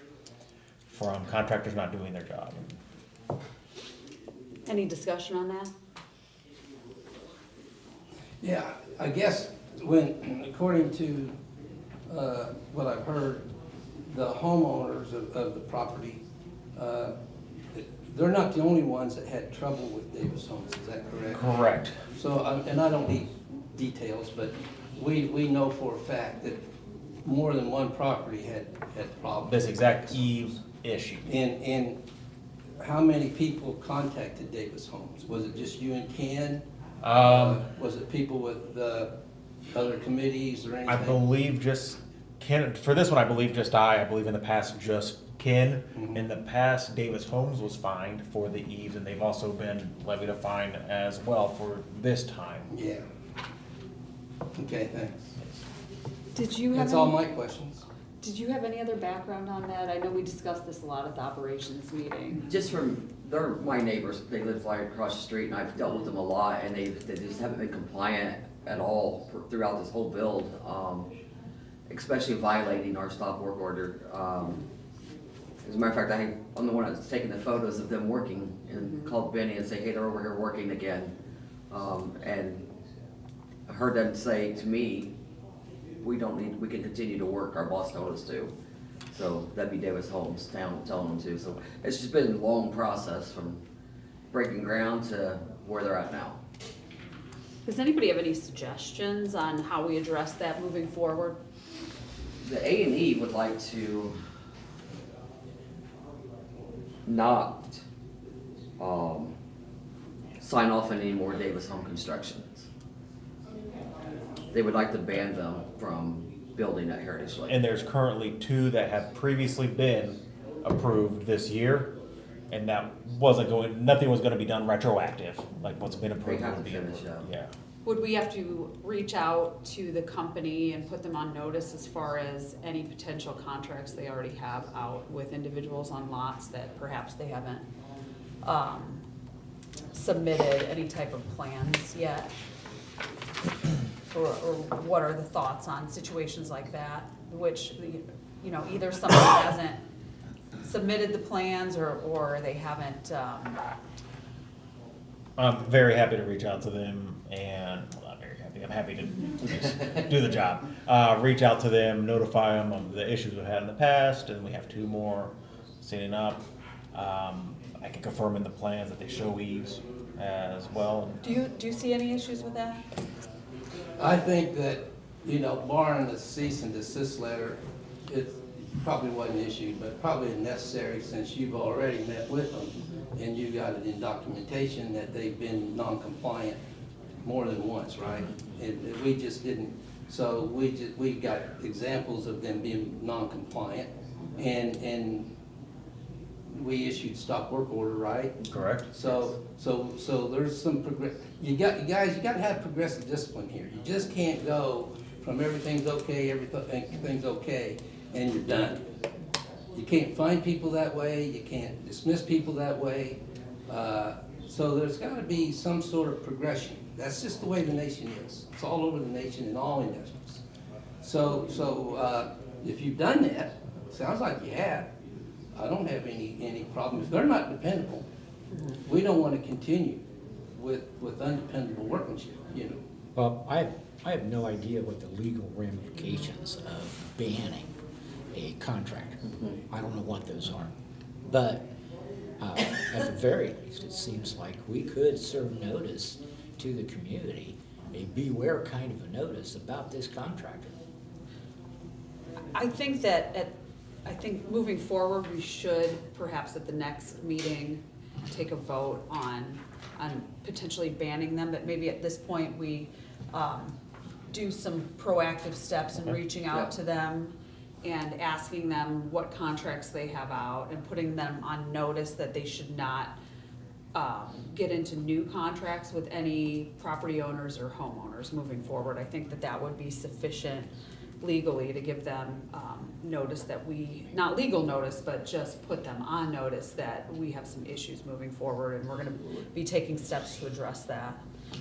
from contractors not doing their job. Any discussion on that? Yeah, I guess when, according to what I've heard, the homeowners of the property, they're not the only ones that had trouble with Davis Homes, is that correct? Correct. So, and I don't need details, but we know for a fact that more than one property had problems. This exact eve issue. And how many people contacted Davis Homes? Was it just you and Ken? Was it people with other committees or anything? I believe just Ken, for this one, I believe just I believe in the past just Ken. Mhm. In the past, Davis Homes was fined for the eaves, and they've also been levied a fine as well for this time. Yeah. Okay, thanks. Did you have That's all any, my questions. did you have any other background on that? I know we discussed this a lot at the operations meeting. Just from, they're my neighbors, they live right across the street, and I've dealt with them a lot, and they just haven't been compliant at all throughout this whole build, especially violating our stop work order. As a matter of fact, I'm the one that's taking the photos of them working, and called Benny and say, hey, they're over here working again. And I heard them say to me, we can continue to work, our boss told us to. So that'd be Davis Homes telling them to. So it's just been a long process from breaking ground to where they're at now. Does anybody have any suggestions on how we address that moving forward? The A&E would like to not sign off on any more Davis Home constructions. They would like to ban them from building at Heritage Lake. And there's currently 2 that have previously been approved this year, and that wasn't going, nothing was gonna be done retroactive, like what's been approved They have would to be finish, approved. yeah. Yeah. Would we have to reach out to the company and put them on notice as far as any potential contracts they already have out with individuals on lots that perhaps they haven't submitted any type of plans yet? Or what are the thoughts on situations like that, which, you know, either somebody hasn't submitted the plans or they haven't, I'm very happy to reach out to them, and, well, not very happy, I'm happy to just do the job. Reach out to them, notify them of the issues we've had in the past, and we have 2 more setting up. I can confirm in the plans that they show eaves as well. do you see any issues with that? I think that, you know, barring the cease and desist letter, it probably wasn't issued, but probably necessary since you've already met with them and you got it in documentation that they've been non-compliant more than once, right? And we just didn't, so we got examples of them being non-compliant and we issued stop work order, right? Correct. So there's some you guys gotta have progressive discipline here. You just can't go from everything's okay, everything's okay, and you're done. You can't find people that way, you can't dismiss people that way. So there's gotta be some sort of progression. That's just the way the nation is. It's all over the nation in all industries. So if you've done that, sounds like you have, I don't have any problem. If they're not dependable, we don't want to continue with undependable workmanship, you know. Well, I have no idea what the legal ramifications of banning a contractor. I don't know what those are. But at the very least, it seems like we could serve notice to the community, a beware kind of a notice about this contractor. I think that I think moving forward, we should perhaps at the next meeting take a vote on potentially banning them, but maybe at this point we do some proactive steps in reaching Yeah. out to them and asking them what contracts they have out and putting them on notice that they should not get into new contracts with any property owners or homeowners moving forward. I think that that would be sufficient legally to give them notice that not legal notice, but just put them on notice that we have some issues moving forward and we're gonna be taking steps to address that.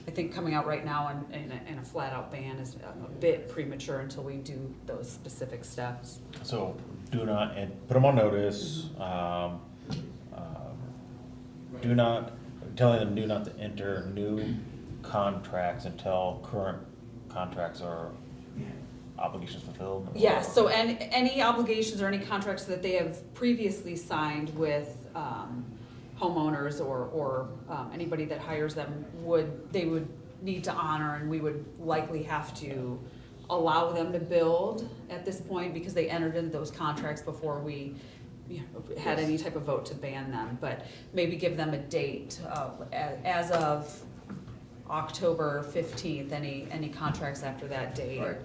I think coming out right now in a flat out ban is a bit premature until we do those specific steps. So do not, and put them on notice, telling them do not to enter new contracts until current contracts are obligations fulfilled? Yes, so any obligations or any contracts that they have previously signed with homeowners or anybody that hires them they would need to honor, and we would likely have to allow them to build at this point because they entered into those contracts before we had any type of vote to ban them, but maybe give them a date as of October 15th, any contracts after that date, Right.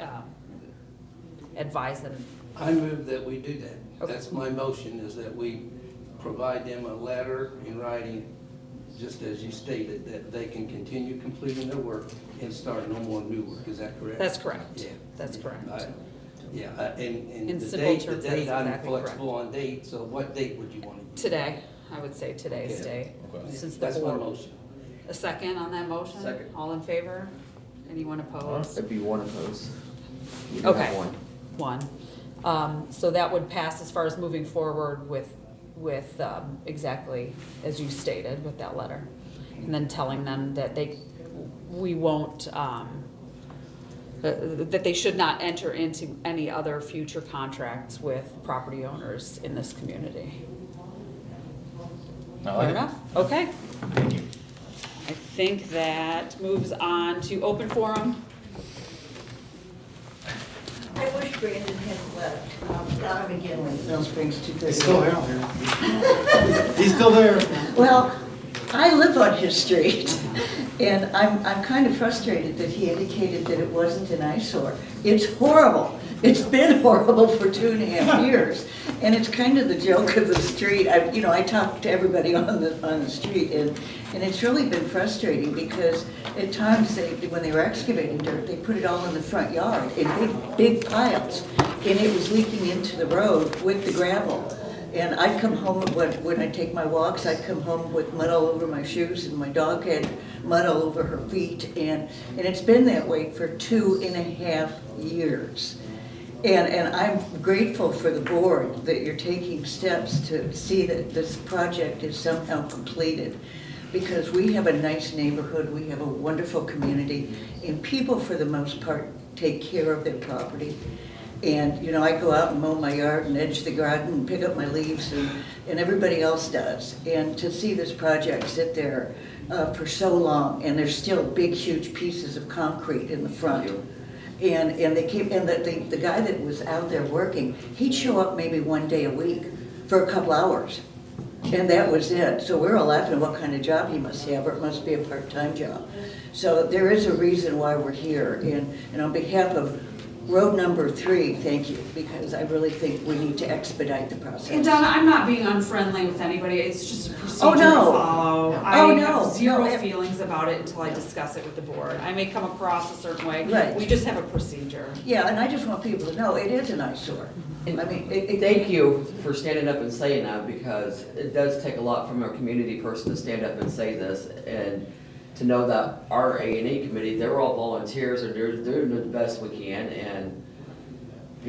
Advise them. I move that we do that. Okay. That's my motion, is that we provide them a letter in writing, just as you stated, that they can continue completing their work and start no more new work. Is that correct? That's correct. Yeah. That's correct. And In the simple date, terms, that is I'm exactly correct. flexible on date, so what date would you want to use? Today, I would say today's Okay. date, since the That's my board. motion. A second on that motion? Second. All in favor? Anyone opposed? It'd be one opposed. You do have Okay. one. So that would pass as far as moving forward with exactly as you stated with that letter. And then telling them that we won't, that they should not enter into any other future contracts with property owners in this community. I like Fair it. enough? Okay. Thank you. I think that moves on to open forum. I wish Brandon hadn't left. Donna McGinley, Mill Springs 230. He's still there out there. He's still there. Well, I live on his street, and I'm kind of frustrated that he indicated that it wasn't an eyesore. It's horrible. It's been horrible for 2.5 years, and it's kind of the joke of the street. I talk to everybody on the street, and it's really been frustrating because at times when they were excavating dirt, they put it all in the front yard in big piles, and it was leaking into the road with the gravel. And I'd come home, when I take my walks, I'd come home with mud all over my shoes, and my dog had mud all over her feet, and it's been that way for 2.5 years. And I'm grateful for the board that you're taking steps to see that this project is somehow completed, because we have a nice neighborhood, we have a wonderful community, and people, for the most part, take care of their property. And, I go out and mow my yard and edge the garden and pick up my leaves, and everybody else does. And to see this project sit there for so long, and there's still big, huge pieces of concrete in the front. And the guy that was out there working, he'd show up maybe one day a week for a couple hours. And that was it. So we're all laughing at what kind of job he must have, or it must be a part-time job. So there is a reason why we're here. And on behalf of Road number 3, thank you, because I really think we need to expedite the process. And Donna, I'm not being unfriendly with anybody, it's just a procedure Oh, to no. follow. Oh, I no. have zero No, feelings about it until I discuss it with the board. I may come across a certain way. Right. We just have a procedure. Yeah, and I just want people to know it is an eyesore. I mean, Thank you for standing up and saying that, because it does take a lot from a community person to stand up and say this, and to know that our A&E committee, they're all volunteers, and they're doing the best we can, and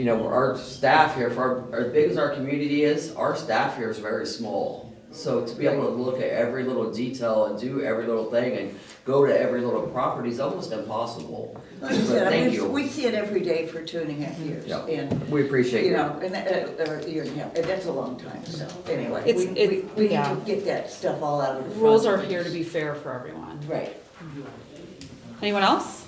our staff here, as big as our community is, our staff here is very small. So to be able to look at every little detail and do every little thing and go to every little property is almost impossible. like I But said, thank you. we see it every day for 2.5 years. Yeah. And, We appreciate you. and or a year and a half, and that's a long time, so anyway. It's- We need yeah. to get that stuff all out of the front. Rules are here to be fair for everyone. Right. Anyone else?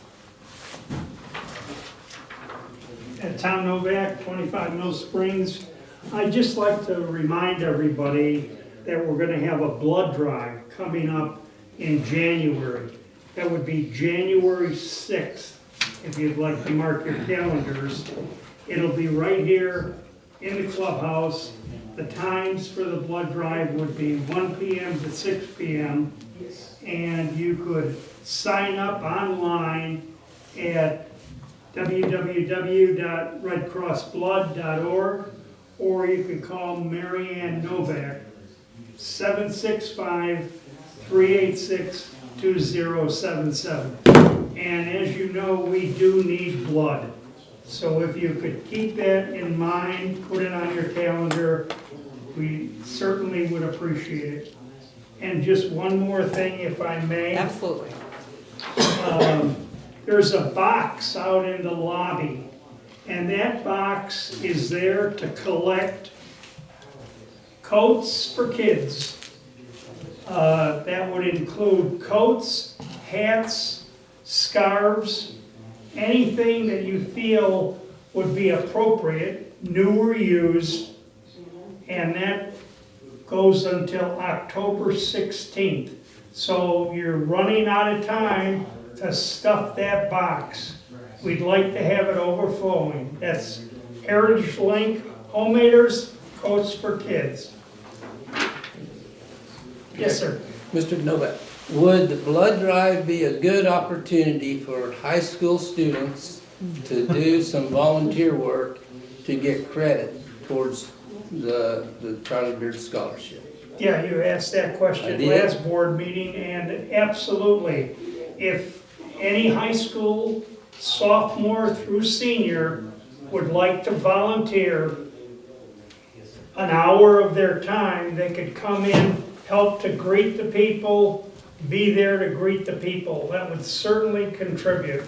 Tom Novak, 25 Mill Springs. I'd just like to remind everybody that we're gonna have a blood drive coming up in January. That would be January 6th, if you'd like to mark your calendars. It'll be right here in the clubhouse. The times for the blood drive would be 1 p.m. to 6 p.m. And you could sign up online at www.redcrossblood.org, or you could call Mary Ann Novak, 765-386-2077. And as you know, we do need blood. So if you could keep that in mind, put it on your calendar, we certainly would appreciate it. And just one more thing, if I may. Absolutely. There's a box out in the lobby, and that box is there to collect coats for kids. That would include coats, hats, scarves, anything that you feel would be appropriate, new or used, and that goes until October 16th. So you're running out of time to stuff that box. We'd like to have it overflowing. That's Heritage Link, Homemakers, Coats for Kids. Yes, sir. Mr. Novak, would the blood drive be a good opportunity for high school students to do some volunteer work to get credit towards the Charlie Beard Scholarship? Yeah, you asked that question last board meeting, and absolutely. If any high school sophomore through senior would like to volunteer an hour of their time, they could come in, help to greet the people, be there to greet the people. That would certainly contribute.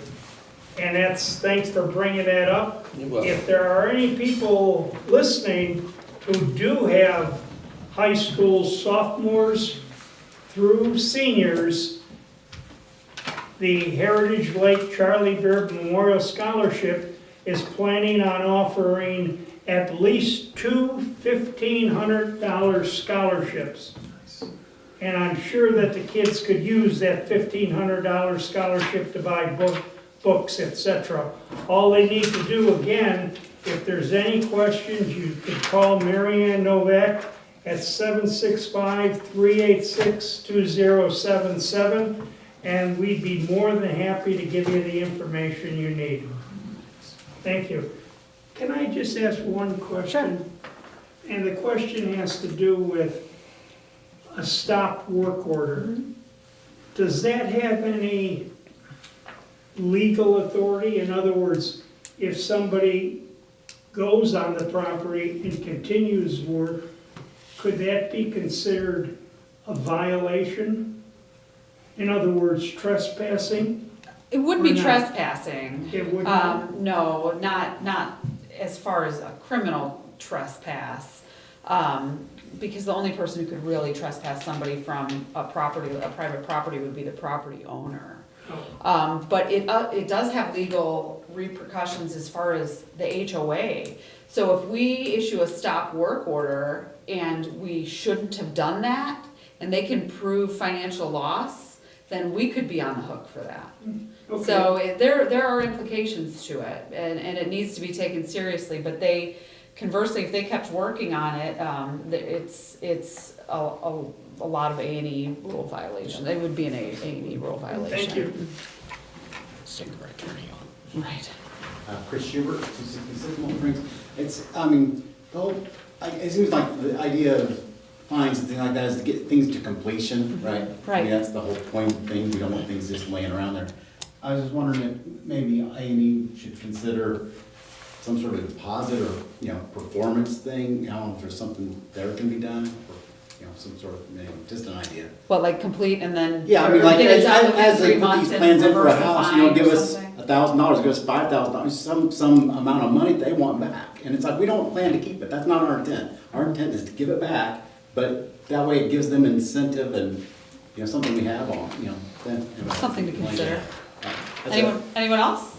And that's, thanks for bringing that up. If there are any people listening who do have high school sophomores through seniors, the Heritage Lake Charlie Beard Memorial Scholarship is planning on offering at least two $1,500 scholarships. And I'm sure that the kids could use that $1,500 scholarship to buy books, etc. All they need to do, again, if there's any questions, you could call Mary Ann Novak at 765-386-2077, and we'd be more than happy to give you the information you need. Thank you. Can I just ask one question? Sure. And the question has to do with a stop work order. Does that have any legal authority? In other words, if somebody goes on the property and continues work, could that be considered a violation? In other words, trespassing? It would be trespassing. It would no, not as far as a criminal trespass. Because the only person who could really trespass somebody from a private property would be the property owner. But it does have legal repercussions as far as the HOA. So if we issue a stop work order and we shouldn't have done that, and they can prove financial loss, then we could be on the hook for that. Okay. So there are implications to it, and it needs to be taken seriously. But conversely, if they kept working on it, it's a lot of A&E rule violation. It would be an A&E rule violation. Thank you. Cigarette turning on. Right. Chris Schubert, 266 Mill Springs. It seems like the idea of fines and things like that is to get things to completion, right? Right. I mean, that's the whole point of things. We don't want things just laying around there. I was just wondering if maybe A&E should consider some sort of deposit or, performance thing. I don't know if there's something there can be done, or, some sort of, just an idea. What, like complete and then? Yeah, I mean, like, as they put these plans in for a house, give us $1,000, give us $5,000, some amount of money they want back. And it's like, we don't plan to keep it. That's not our intent. Our intent is to give it back, but that way it gives them incentive and, something we have on, then. Something to consider. That's Anyone else?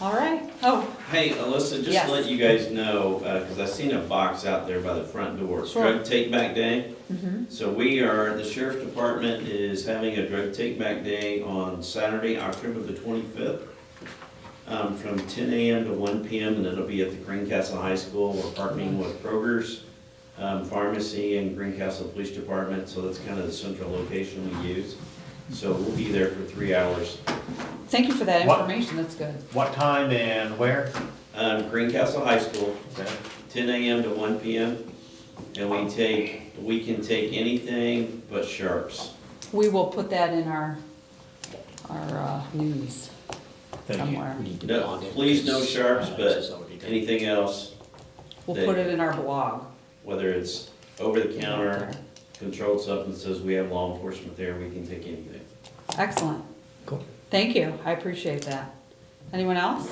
All right. Oh, Hey, Alyssa, just Yes. to let you guys know, because I seen a box out there by the front door. Sure. Drug Take Back Day. mhm. So the sheriff's department is having a drug take back day on Saturday, October the 25th, from 10 a.m. to 1 p.m. and it'll be at the Greencastle High School. We're partnering with Kroger's Pharmacy and Greencastle Police Department, so that's kind of the central location we use. So we'll be there for 3 hours. Thank you for that What? information, that's good. What time and where? Greencastle High School, Okay. 10 a.m. to 1 p.m. And we can take anything but sharps. We will put that in our news Thank you. somewhere. No, please no sharps, but anything else, We'll put it in our blog. whether it's over the counter, controlled substances, we have law enforcement there, we can take anything. Excellent. Cool. Thank you, I appreciate that. Anyone else?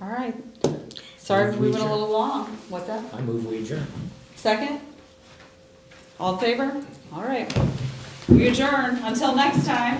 All right. Sorry if we went a little long. What's that? I move we adjourn. Second? All in favor? All right. We adjourn. Until next time.